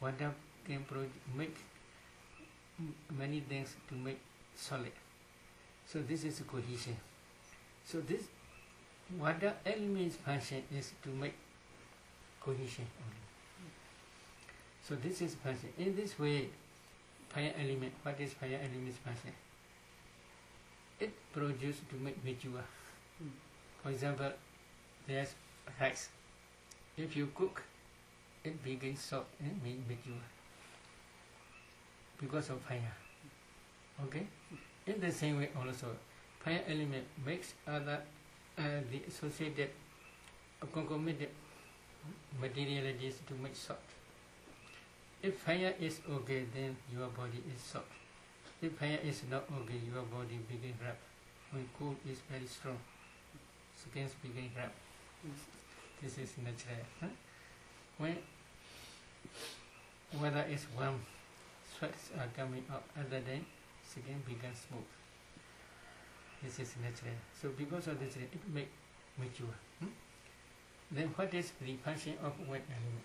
[SPEAKER 1] Water can make many things to make solid. So this is cohesion. So this water element's function is to make cohesion only. So this is function. In this way, fire element, what is fire element's function? It produces to make vijua. For example, there's rice. If you cook, it begins soft and make vijua because of fire. Okay? In the same way also, fire element makes other the associated concomitant materialities to make soft. If fire is okay, then your body is soft. If fire is not okay, your body begins rough. When cool is very strong, skin begins rough. This is natural. When weather is warm, sweats are coming out, other than skin becomes smooth. This is natural. So because of this, it makes mature. Then what is the function of wet element?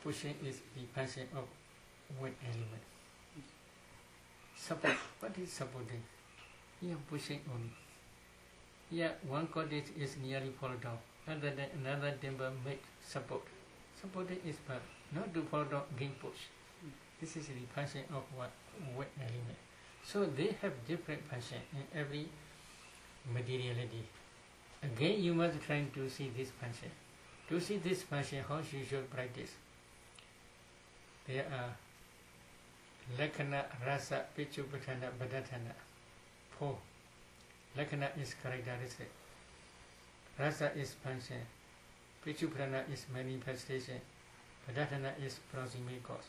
[SPEAKER 1] Pushing is the function of wet element. Support. What is supporting? Here pushing only. Here one cottage is nearly fall down. Other than another timber make support. Supporting is part. Not to fall down, again push. This is the function of what wet element. So they have different function in every materiality. Again, you must try to see this function. To see this function, how you should practice? There are Lakkhana, Rasa, Pichupatthana, Baddanta. 4. Lakkhana is characteristic. Rasa is function. Pichupatthana is manifestation. Baddanta is proximate cause.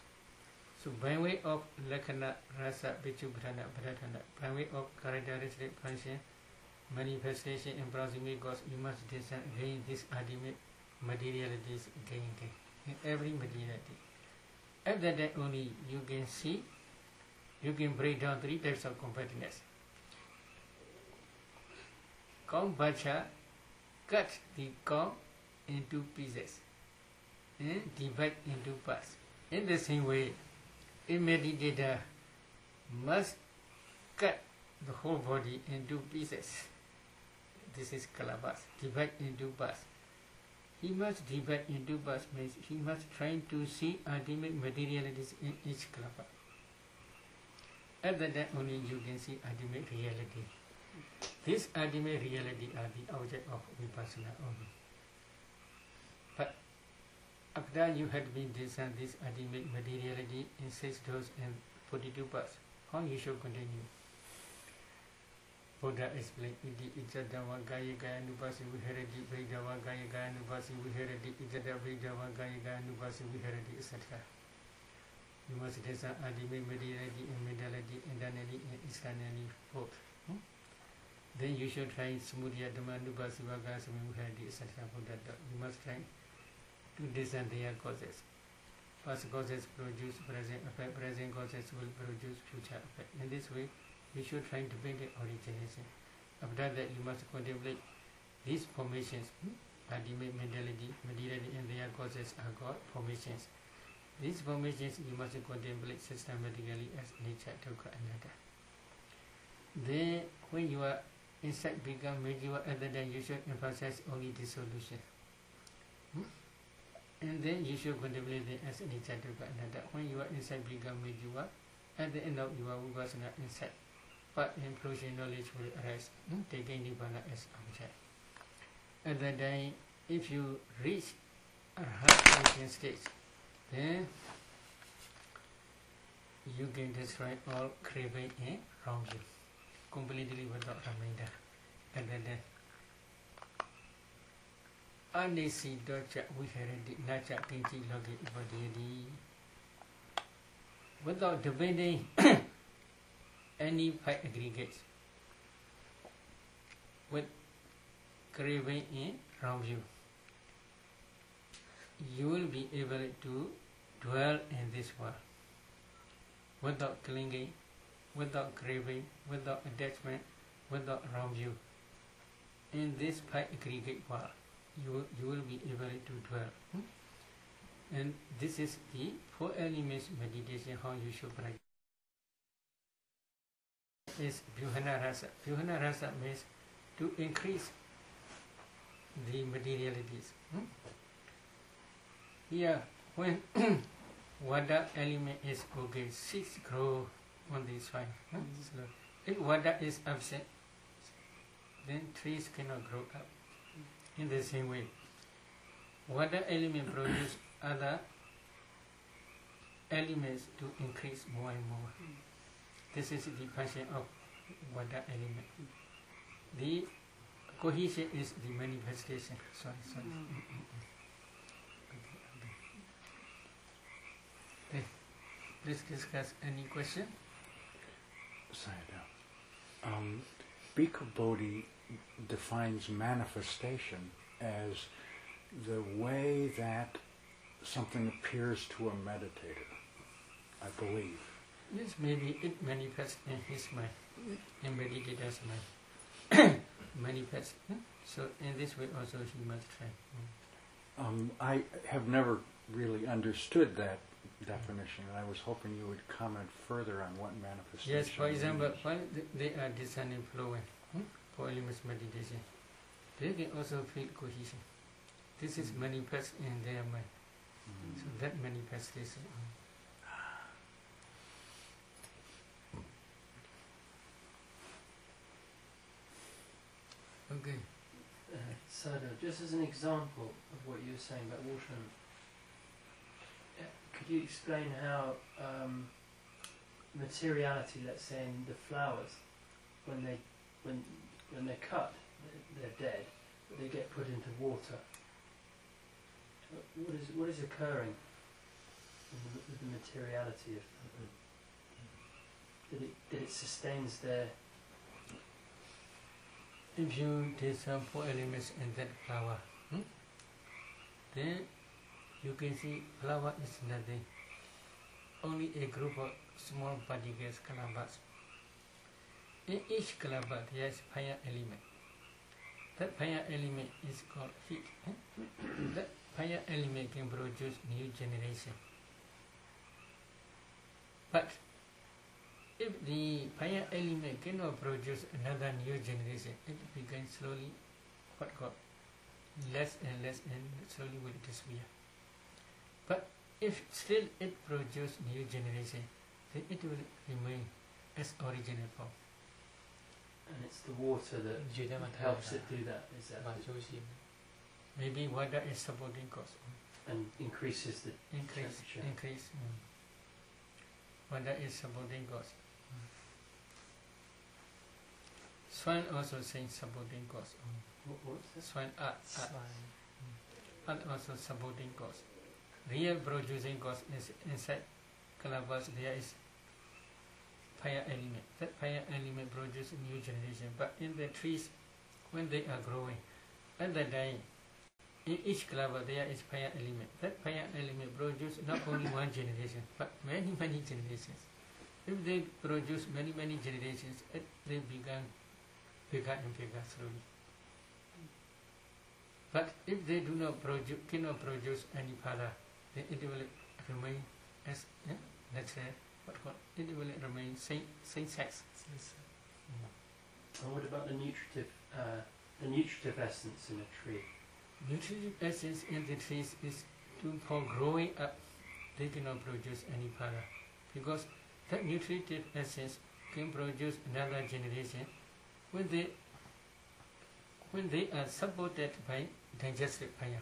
[SPEAKER 1] So by way of Lakkhana, Rasa, Pichupatthana, Baddanta, by way of characteristic function, manifestation and proximate cause, you must discern again this ultimate materialities again in every materiality. After that only you can see, you can break down 3 types of completeness. Kong Bacha cut the Kong into pieces and divide into parts. In the same way, a meditator must cut the whole body into pieces. This is kalabas, divide into parts. He must divide into parts means he must try to see ultimate materialities in each kalapa. At that time only you can see ultimate reality. This ultimate reality are the object of vipassana only. But after you had been discerned this ultimate materiality in 6 doors and 42 parts, how you should continue? Buddha explained, Iti Ijadawa Gaya Gaya Nupasi Viharati Vedawa Gaya Gaya Nupasi Viharati Ijada Vedawa Gaya Gaya Nupasi Viharati, etc. You must discern ultimate materiality and mentality internally and externally both. Then you should try Samudaya Dhamma Nupasi Vagasami Viharati, etc. You must try to discern their causes. Past causes produce present effect, present causes will produce future effect. In this way, you should try to bring the origination. After that, you must contemplate these formations. Ultimate mentality, materiality, and their causes are called formations. These formations you must contemplate systematically as nature, dukkha, anatta. Then, when you are inside become mature, at that time you should emphasize only dissolution. And then you should contemplate them as nature, dukkha, anatta. When you are inside become mature, at the end of your vipassana inside, but implosion knowledge will arise, taking nibbana as object. At that time, if you reach a high stage, then you can destroy all craving and wrongdoing completely without remainder. At that time, Anisi Docha Viharati Nacha Kinchi Logi Ibadiyadi, without depending any 5 aggregates with craving in wrong view, you will be able to dwell in this world without clinging, without craving, without attachment, without wrong view. In this 5 aggregate world, you will be able to dwell. And this is the 4 elements meditation, how you should practice. Is Bhuhana Rasa. Bhuhana Rasa means to increase the materialities. Here, when Vada element is okay, 6 grow on this side. If Vada is absent, then trees cannot grow up. In the same way, Vada element produces other elements to increase more and more. This is the function of Vada element. The cohesion is the manifestation. Sorry. Okay. Please discuss any question.
[SPEAKER 2] SayaDaw. Bhikkhu Bodhi defines manifestation as the way that something appears to a meditator, I believe.
[SPEAKER 1] Yes, maybe it manifests in his mind, in meditator's mind. Manifests. So in this way also he must try.
[SPEAKER 2] I have never really understood that definition, and I was hoping you would comment further on what manifestation
[SPEAKER 1] Yes, for example,
[SPEAKER 2] means.
[SPEAKER 1] while they are discerning flowing for elements meditation, they can also feel cohesion. This is manifest in their mind. So that manifestation. Okay.
[SPEAKER 3] SayaDaw, just as an example of what you were saying about water, could you explain how materiality, let's say in the flowers, when they're cut, they're dead, but they get put into water. What is occurring with the materiality of that it sustains their.
[SPEAKER 1] If you discern 4 elements in that flower, then you can see flower is nothing, only a group of small particles, kalabas. In each kalaba there is fire element. That fire element is called heat. That fire element can produce new generation. But if the fire element cannot produce another new generation, it becomes slowly less and less and slowly will disappear. But if still it produces new generation, then it will remain as original form.
[SPEAKER 3] And it's the water that helps it do that, is that?
[SPEAKER 1] Maybe water is supporting cause.
[SPEAKER 3] And increases the temperature.
[SPEAKER 1] Increase. Water is supporting cause. Swan also saying supporting cause.
[SPEAKER 3] What's that?
[SPEAKER 1] Swan art also supporting cause. Real producing cause is inside calabash there is fire element. That fire element produces a new generation. But in the trees, when they are growing, and they dying, in each calabash there is fire element. That fire element produces not only one generation, but many generations. If they produce many generations, they become bigger and bigger slowly. But if they do not cannot produce any further, then it will remain as natural. It will remain same sex.
[SPEAKER 3] And what about the nutritive essence in a tree?
[SPEAKER 1] Nutritive essence in the trees is for growing up. They cannot produce any further because that nutritive essence can produce another generation when they are supported by digestive fire.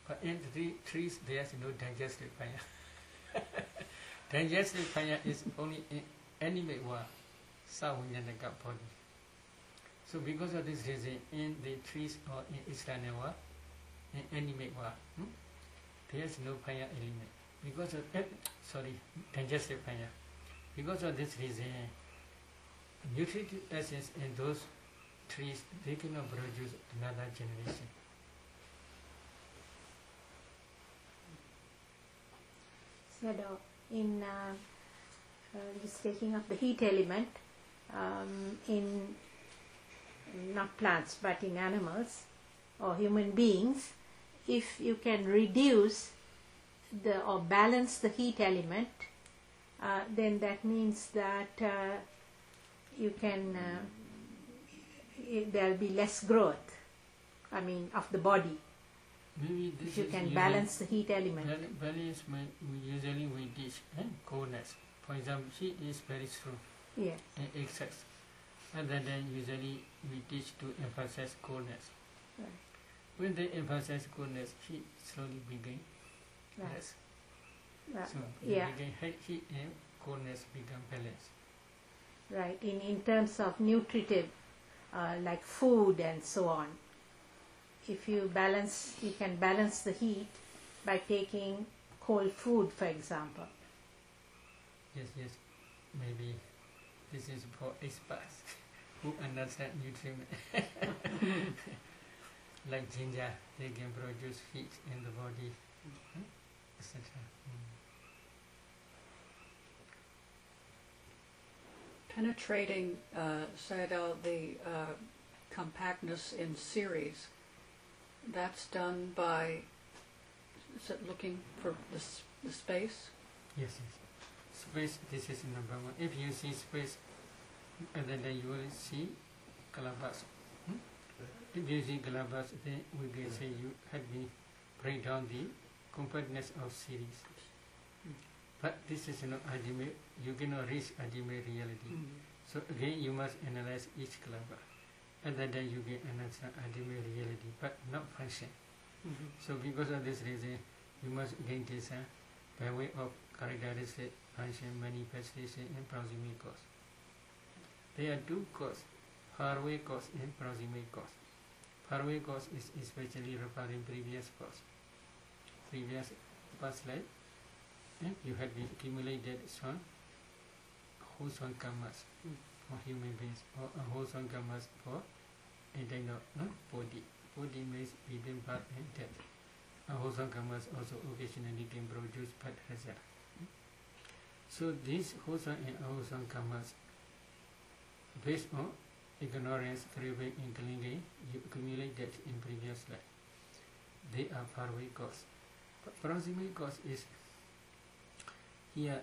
[SPEAKER 1] But in the trees there is no digestive fire. Digestive fire is only in animate world, Sawinyanaga body. So because of this reason, in the trees or in external world, in animate world, there is no fire element. Because of digestive fire. Because of this reason, nutritive essence in those trees, they cannot produce another generation.
[SPEAKER 4] SayaDaw, in just taking up the heat element, in not plants but in animals or human beings, if you can reduce or balance the heat element, then that means that you can there will be less growth, of the body.
[SPEAKER 1] Maybe this
[SPEAKER 4] if you
[SPEAKER 1] is
[SPEAKER 4] can balance the heat element.
[SPEAKER 1] Balance, usually we teach coldness. For example, heat is very strong
[SPEAKER 4] Yeah.
[SPEAKER 1] and excess. Other than usually we teach to emphasize coldness.
[SPEAKER 4] Right.
[SPEAKER 1] When they emphasize coldness, heat slowly begin
[SPEAKER 4] Right.
[SPEAKER 1] less.
[SPEAKER 4] Right.
[SPEAKER 1] So
[SPEAKER 4] Yeah.
[SPEAKER 1] heat and coldness become balanced.
[SPEAKER 4] Right. In terms of nutritive, like food and so on, if you can balance the heat by taking cold food, for example.
[SPEAKER 1] Yes. Maybe this is for experts who understand nutrition. Like ginger, they can produce heat in the body, etc.
[SPEAKER 5] Penetrating, SayaDaw, the compactness in series, that's done by looking for the space?
[SPEAKER 1] Yes. Space, this is number one. If you see space, and then you will see calabash. If you see calabash, then we can say you had me break down the compactness of series. But this is not ultimate. You cannot reach ultimate reality. So again, you must analyze each calabash, and then you can understand ultimate reality, but not function. So because of this reason, you must gain this by way of characteristic, function, manifestation, and proximate cause. There are two causes: faraway cause and proximate cause. Faraway cause is especially referring previous cause, previous past life. You had been accumulated some wholesome karmas for human beings, or wholesome karmas for internal body. Body means within birth and death. Wholesome karmas also occasionally can produce bad result. So these wholesome and unwholesome karmas, based on ignorance, craving, and clinging you accumulated in previous life. They are faraway cause. But proximate cause is here.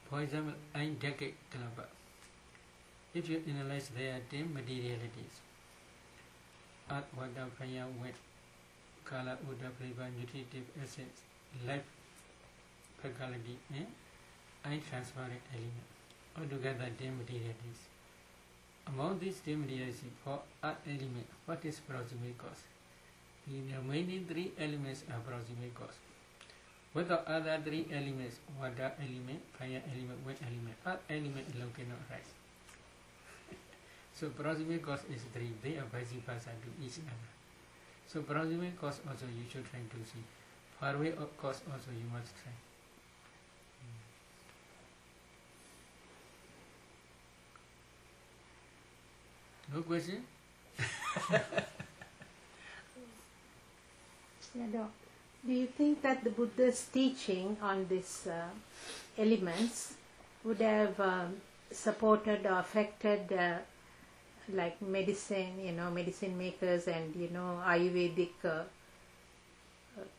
[SPEAKER 1] For example, ein decade kalaba. If you analyze their 10 materialities, Earth, water, fire, wind, color, odor, flavor, nutritive essence, life, faculty, and transparent element. Altogether 10 materialities. Among these 10 materialities, for Earth element, what is proximate cause? The remaining 3 elements are proximate cause. Without other 3 elements, water element, fire element, wind element, Earth element alone cannot rise. So proximate cause is 3. They are vice versa to each other. So proximate cause also you should try to see. Faraway cause also you must try. No question?
[SPEAKER 4] SayaDaw, do you think that the Buddha's teaching on these elements would have supported or affected like medicine, medicine makers and, Ayurvedic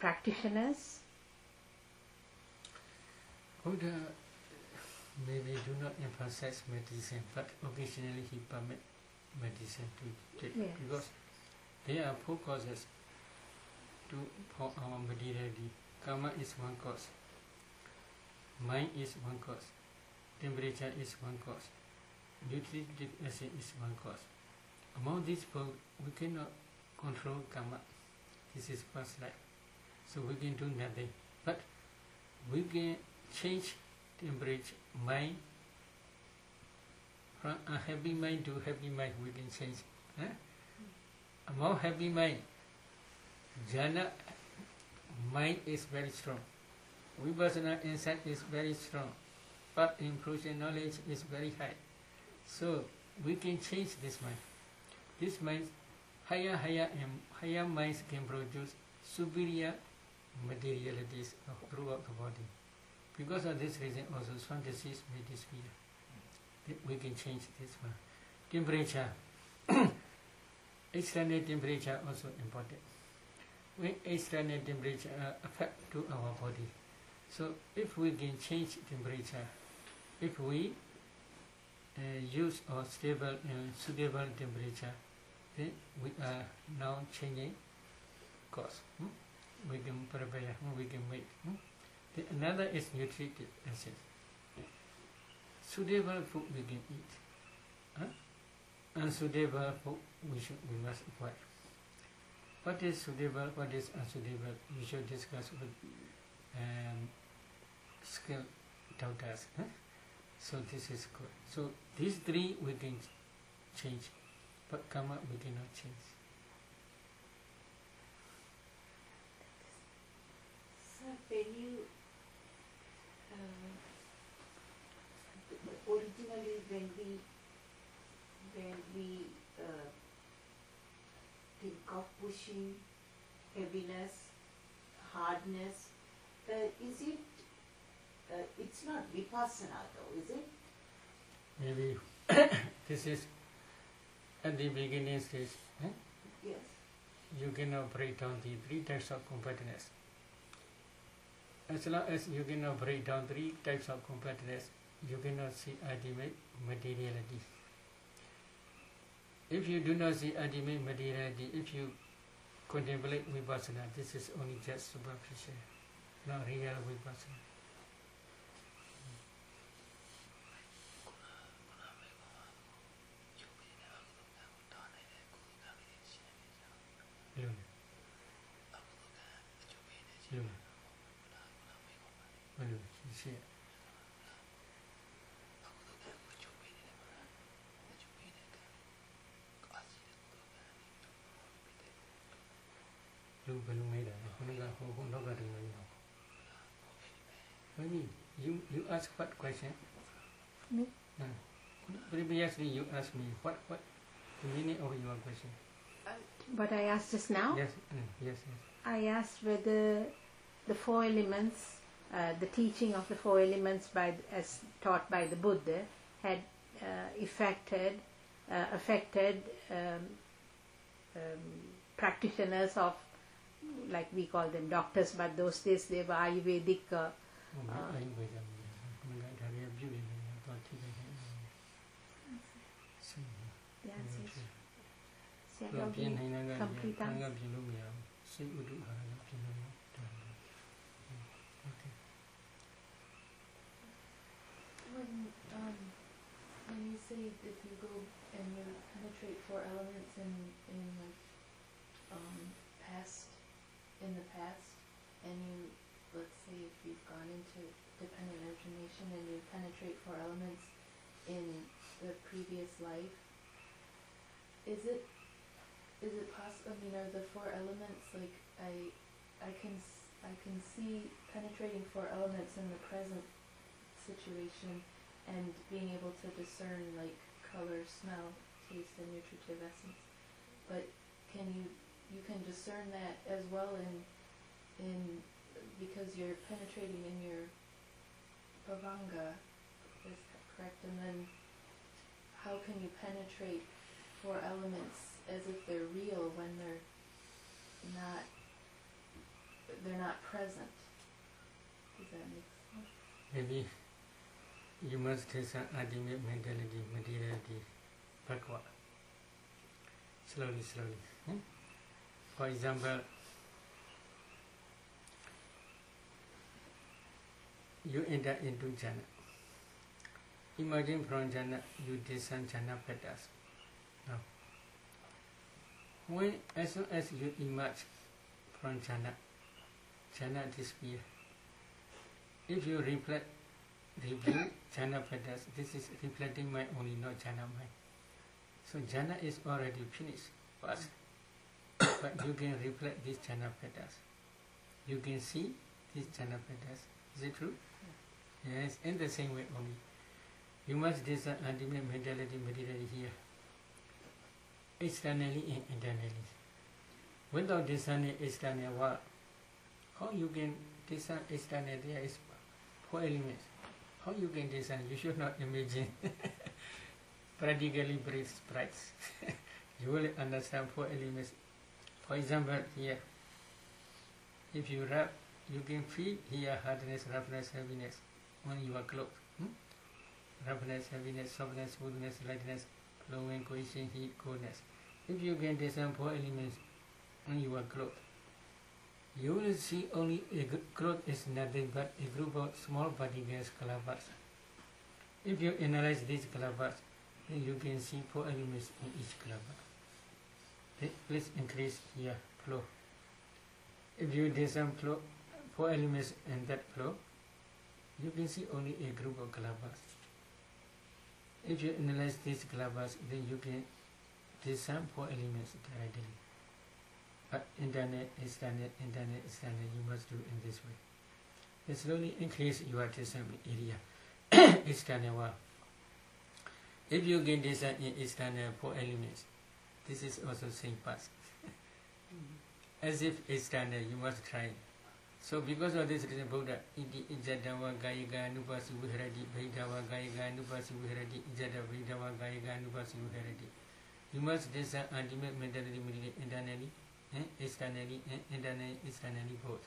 [SPEAKER 4] practitioners?
[SPEAKER 1] Buddha maybe do not emphasize medicine, but occasionally he permit medicine to take,
[SPEAKER 4] Yes.
[SPEAKER 1] because there are 4 causes for our materiality. Karma is one cause, mind is one cause, temperature is one cause, nutritive acid is one cause. Among these 4, we cannot control karma. This is past life, so we can do nothing. But we can change temperature, mind, from a happy mind to happy mind. We can change. Among happy mind, jhana mind is very strong. Vipassana insight is very strong. Path improvement knowledge is very high. So we can change this mind. This mind, higher minds can produce superior materialities throughout the body. Because of this reason, also some disease may disappear. We can change this one. Temperature, external temperature also important. When external temperature affect to our body, so if we can change temperature, if we use or stable suitable temperature, then we are now changing cause. We can prepare, we can make. Another is nutritive acid. Suitable food we can eat. Unsuitable food we must avoid. What is suitable, what is unsuitable, we should discuss with skilled doubters. So this is good. So these 3 we can change, but karma we cannot change.
[SPEAKER 6] Sir, when you originally when we think of pushing, heaviness, hardness, is it? It's not vipassana though, is it?
[SPEAKER 1] Maybe this is at the beginning stage.
[SPEAKER 6] Yes.
[SPEAKER 1] You cannot break down the 3 types of competence. As long as you cannot break down 3 types of competence, you cannot see ultimate materiality. If you do not see ultimate materiality, if you contemplate vipassana, this is only just superficial, not real vipassana. Maybe you ask what question?
[SPEAKER 4] Me?
[SPEAKER 1] Previously you asked me what the meaning of your question.
[SPEAKER 4] What I asked just now?
[SPEAKER 1] Yes, yes.
[SPEAKER 4] I asked whether the 4 elements, the teaching of the 4 elements as taught by the Buddha had affected affected practitioners of, like we call them doctors, but those days they were Ayurvedic. Complete answer.
[SPEAKER 7] When you say if you go and you penetrate four elements in like in the past, and you, let's say if you've gone into dependent origination and you penetrate four elements in the previous life, is it possible? I mean, are the four elements like I can see penetrating four elements in the present situation and being able to discern like color, smell, taste, and nutritive essence. But you can discern that as well in because you're penetrating in your bhavanga, is that correct? And then how can you penetrate four elements as if they're real when they're not present? Does that make sense?
[SPEAKER 1] Maybe you must take some ultimate mentality, materiality, backward. Slowly. For example, you enter into jhana. Imagine from jhana you descend jhana petals. Now, as soon as you emerge from jhana disappears. If you review jhana petals, this is reflecting mind only, not jhana mind. So jhana is already finished, past. But you can reflect these jhana petals. You can see these jhana petals. Is it true? Yes, in the same way only. You must discern ultimate mentality materially here, externally and internally. Without discerning external world, how you can discern external? There is four elements. How you can discern? You should not imagine practically brief sprites. You will understand four elements. For example, here, if you rub, you can feel here hardness, roughness, heaviness on your clothes. Roughness, heaviness, softness, smoothness, lightness, flowing, cohesion, heat, coldness. If you can discern four elements on your clothes, you will see only a cloth is nothing but a group of small particles, clusters. If you analyze these clusters, then you can see four elements in each cluster. Please increase here flow. If you discern flow, four elements in that flow, you can see only a group of clusters. If you analyze these clusters, then you can discern four elements directly. But internal, external, you must do in this way. You slowly increase your discernment area, external world. If you can discern in external four elements, this is also same path. As if external, you must try. So because of this reason, Buddha, iti ijadawa gayaga nupasi viharati, bhaidawa gayaga nupasi viharati, ijada bhaidawa gayaga nupasi viharati. You must discern ultimate mentality internally, externally, and internally, externally both.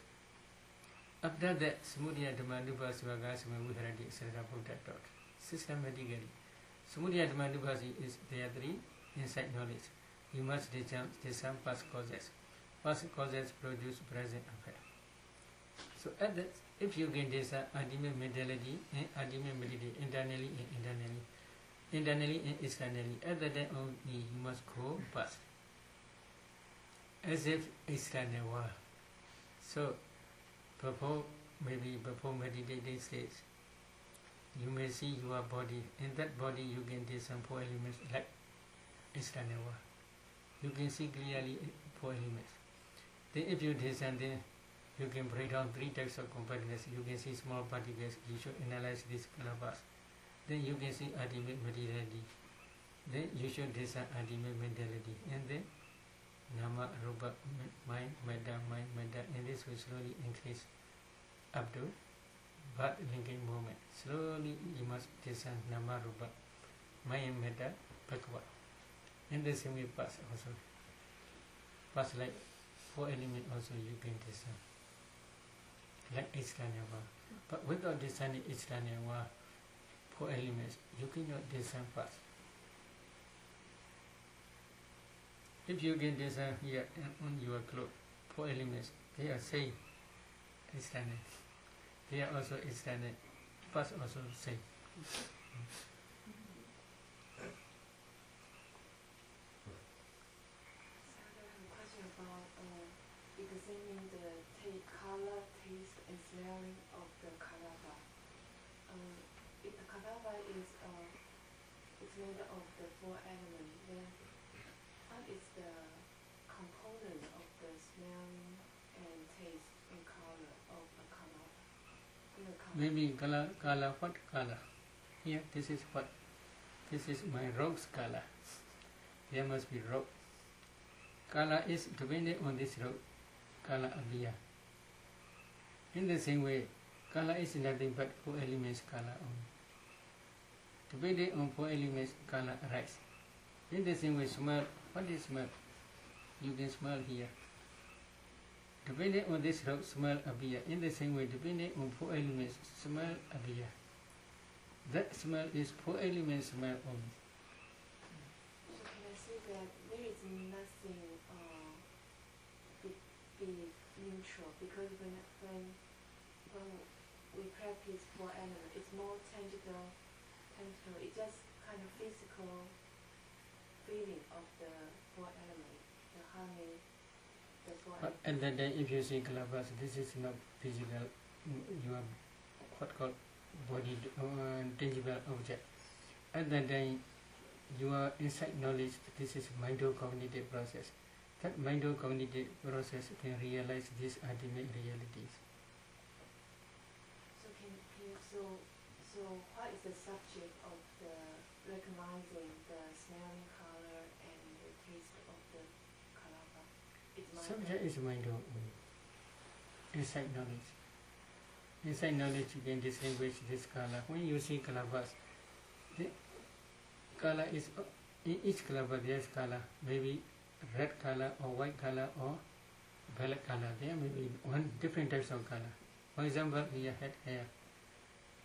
[SPEAKER 1] After that, Samudaya Dhamma Nupasi Vagasama Viharati, etc. Buddha taught. Systematically. Samudaya Dhamma Nupasi is there are three inside knowledge. You must discern past causes. Past causes produce present affair. So at that, if you can discern ultimate mentality and ultimate mentality internally and externally, at that time only you must go past. As if external world. So before meditating stage, you may see your body. In that body you can discern four elements like external world. You can see clearly four elements. Then if you discern, then you can break down three types of compactness. You can see small particles. You should analyze these clusters. Then you can see ultimate materiality. Then you should discern ultimate mentality. And then Nama, Rupa, mind, Metta, and this will slowly increase up to birth linking moment. Slowly you must discern Nama, Rupa, mind and Metta backward. In the same way, past also. Past like 4 elements also you can discern. Like Islanyawa. But without discerning Islanyawa, 4 elements, you cannot discern past. If you can discern here and on your clothes, 4 elements, they are same Islamic. They are also Islamic. Past also same.
[SPEAKER 6] Examining the color, taste, and smelling of the kalava. If the kalava is it's made of the 4 elements, then what is the component of the smelling and taste and color of the kalava?
[SPEAKER 1] Maybe color, what color? Here, this is what? This is my rose color. There must be rose. Color is dependent on this rose. Color abhiya. In the same way, color is nothing but 4 elements color only. Depending on 4 elements, color arise. In the same way, smell. What is smell? You can smell here. Depending on this road, smell abhiya. In the same way, depending on 4 elements, smell abhiya. That smell is 4 elements smell only.
[SPEAKER 6] So can I say that there is nothing be neutral, because when we practice 4 elements, it's more tangible. It's just kind of physical feeling of the 4 elements, the harmony, the 4 elements.
[SPEAKER 1] And then if you see Kalavas, this is not physical, you are what called body tangible object. And then your insight knowledge, this is mind-cognitive process. That mind-cognitive process can realize these ultimate realities.
[SPEAKER 6] So what is the subject of the recognizing the smelling color and the taste of the kalava?
[SPEAKER 1] Subject is mind only. Insight knowledge. Insight knowledge you can distinguish this color. When you see kalavas, the color is in each kalava there is color, maybe red color or white color or black color. There may be different types of color. For example, your head hair.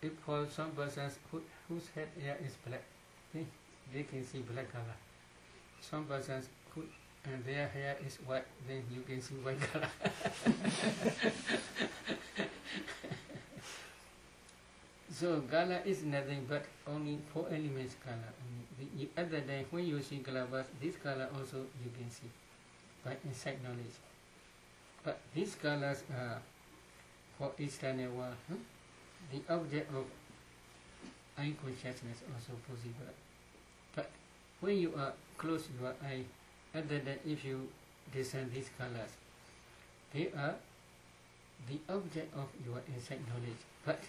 [SPEAKER 1] If for some persons whose head hair is black, they can see black color. Some persons and their hair is white, then you can see white color. So color is nothing but only 4 elements color. The other day when you see kalavas, this color also you can see by insight knowledge. But these colors are for Istanawa, the object of eye consciousness also possible. But when you are close your eye, other than if you discern these colors, they are the object of your insight knowledge. But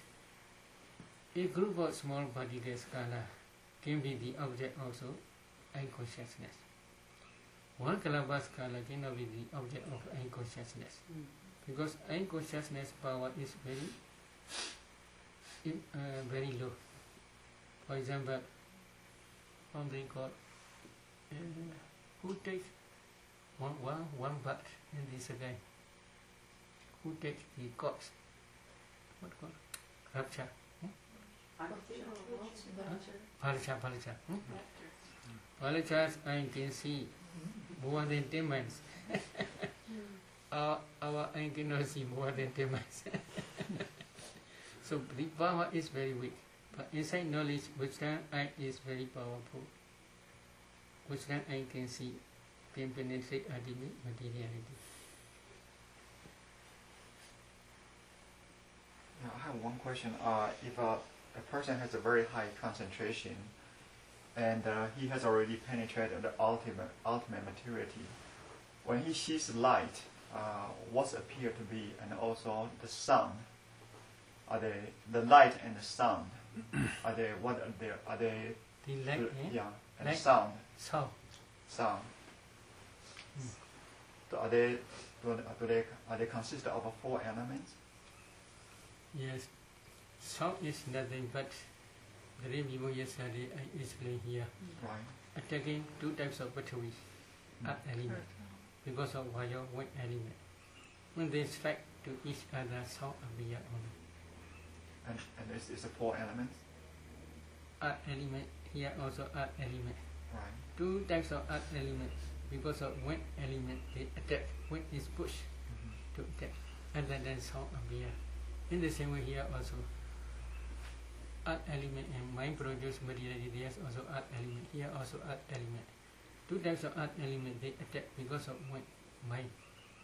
[SPEAKER 1] a group of small particles color can be the object also eye consciousness. One kalava's color cannot be the object of eye consciousness, because eye consciousness power is very low. For example, something called who takes one bat in the sky? Who takes the corpse? What called? Rapture. Palcha. Palchas I can see more than 10 months. Our eye cannot see more than 10 months. So the power is very weak. But inside knowledge, Western eye is very powerful. Western eye can see, can penetrate ultimate materiality.
[SPEAKER 8] Now, I have one question. If a person has a very high concentration and he has already penetrated the ultimate maturity, when he sees light, what appear to be, and also the sound, are they the light and the sound? Are they what are they? Are they
[SPEAKER 1] the light?
[SPEAKER 8] Yeah, and
[SPEAKER 1] light,
[SPEAKER 8] sound.
[SPEAKER 1] Sound.
[SPEAKER 8] So are they consist of 4 elements?
[SPEAKER 1] Yes. Sound is nothing but the review yesterday I explained here.
[SPEAKER 8] Right.
[SPEAKER 1] attacking two types of Prithvi, earth element, because of fire, wind element. When they strike to each other, sound appear only.
[SPEAKER 8] And this is a 4 elements.
[SPEAKER 1] Earth element, here also earth element.
[SPEAKER 8] Right.
[SPEAKER 1] Two types of earth element, because of wind element, they attack. Wind is pushed to attack, and then sound appear. In the same way here also, earth element and mind produce materiality. There's also earth element. Here also earth element. Two types of earth element, they attack because of wind. Mind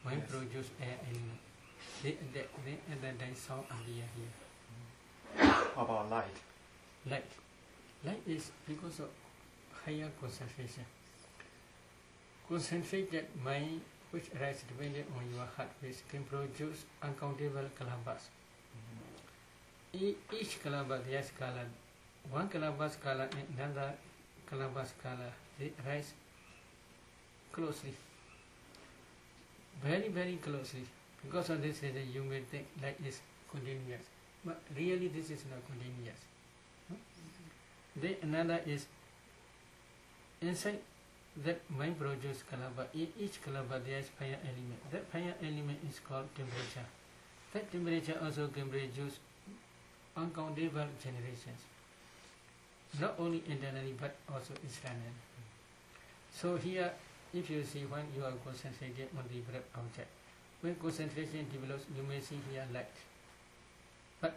[SPEAKER 8] Yes.
[SPEAKER 1] produce air element. They attack, and then sound appear here.
[SPEAKER 8] How about light?
[SPEAKER 1] Light is because of higher concentration. Concentrated mind, which arises depending on your heart rate, can produce uncountable kalabas. Each kalabas, there's color. One kalabas color and another kalabas color, they rise closely. Very, very closely. Because of this reason, you may think light is continuous. But really this is not continuous. Then another is inside that mind produce kalaba. In each kalaba there is fire element. That fire element is called temperature. That temperature also can produce uncountable generations. Not only internally but also externally. So here, if you see when you are concentrated on the breath object, when concentration develops, you may see here light. But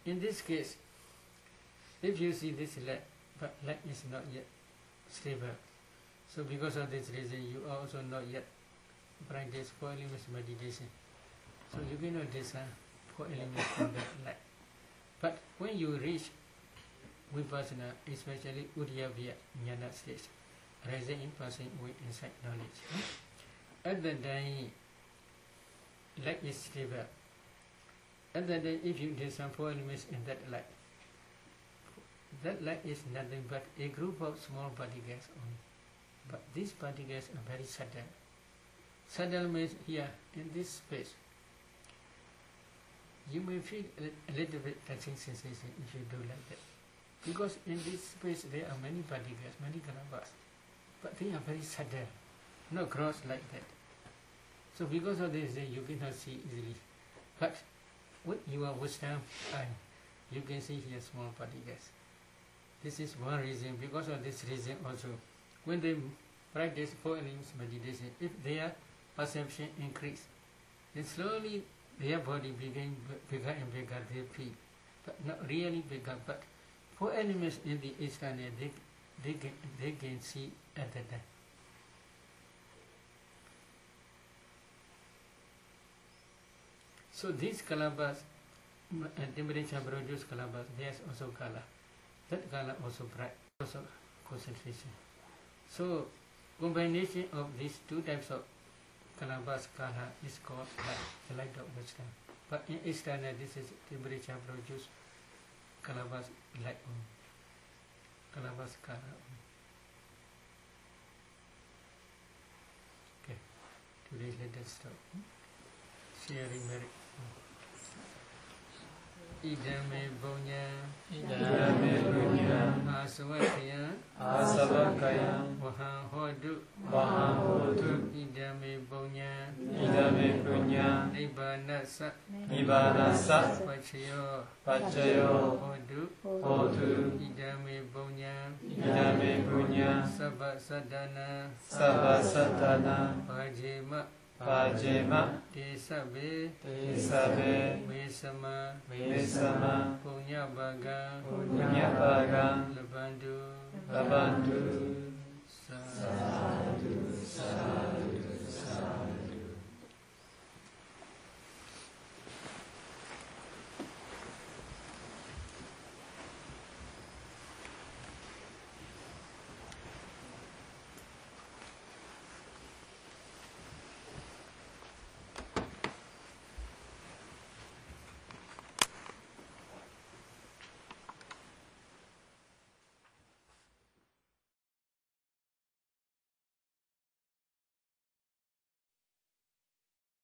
[SPEAKER 1] in this case, if you see this light, but light is not yet stable. So because of this reason, you are also not yet practice 4 elements meditation. So you cannot discern 4 elements from that light. But when you reach Vipassana, especially Uddiyavya Jnana stage, rising in passing with insight knowledge, at the time, light is stable. And then if you discern 4 elements in that light is nothing but a group of small particles only. But these particles are very subtle. Subtle means here, in this space, you may feel a little bit touching sensation if you do like that. Because in this space there are many particles, many kalabas, but they are very subtle, not gross like that. So because of this, you cannot see easily. But with your wisdom eye, you can see here small particles. This is one reason. Because of this reason also, when they practice 4 elements meditation, if their perception increase, then slowly their body begin bigger and bigger, they feel, but not really bigger, but 4 elements in the external, they can see at that time. So these kalabas, temperature produce kalabas, there's also color. That color also bright, also concentration. So combination of these 2 types of kalabas color is called light, the light of wisdom. But in external, this is temperature produce kalabas light only, kalabas color only. Okay, today let us stop. Sharing merit. Idame Bonya,
[SPEAKER 9] Idame Bonya,
[SPEAKER 1] Asavakaya,
[SPEAKER 9] Asavakaya,
[SPEAKER 1] Wahahodu,
[SPEAKER 9] Wahahodu,
[SPEAKER 1] Idame Bonya,
[SPEAKER 9] Idame Bonya,
[SPEAKER 1] Nibanasa,
[SPEAKER 9] Nibanasa,
[SPEAKER 1] Pachayo,
[SPEAKER 9] Pachayo,
[SPEAKER 1] Hodu,
[SPEAKER 9] Hodu,
[SPEAKER 1] Idame Bonya,
[SPEAKER 9] Idame Bonya,
[SPEAKER 1] Sabasadana,
[SPEAKER 9] Sabasatana,
[SPEAKER 1] Pajema,
[SPEAKER 9] Pajema,
[SPEAKER 1] Tesabe,
[SPEAKER 9] Tesabe,
[SPEAKER 1] Mesama,
[SPEAKER 9] Mesama,
[SPEAKER 1] Punya Baga,
[SPEAKER 9] Punya Baga,
[SPEAKER 1] Labandu,
[SPEAKER 9] Labantu,
[SPEAKER 1] Sa.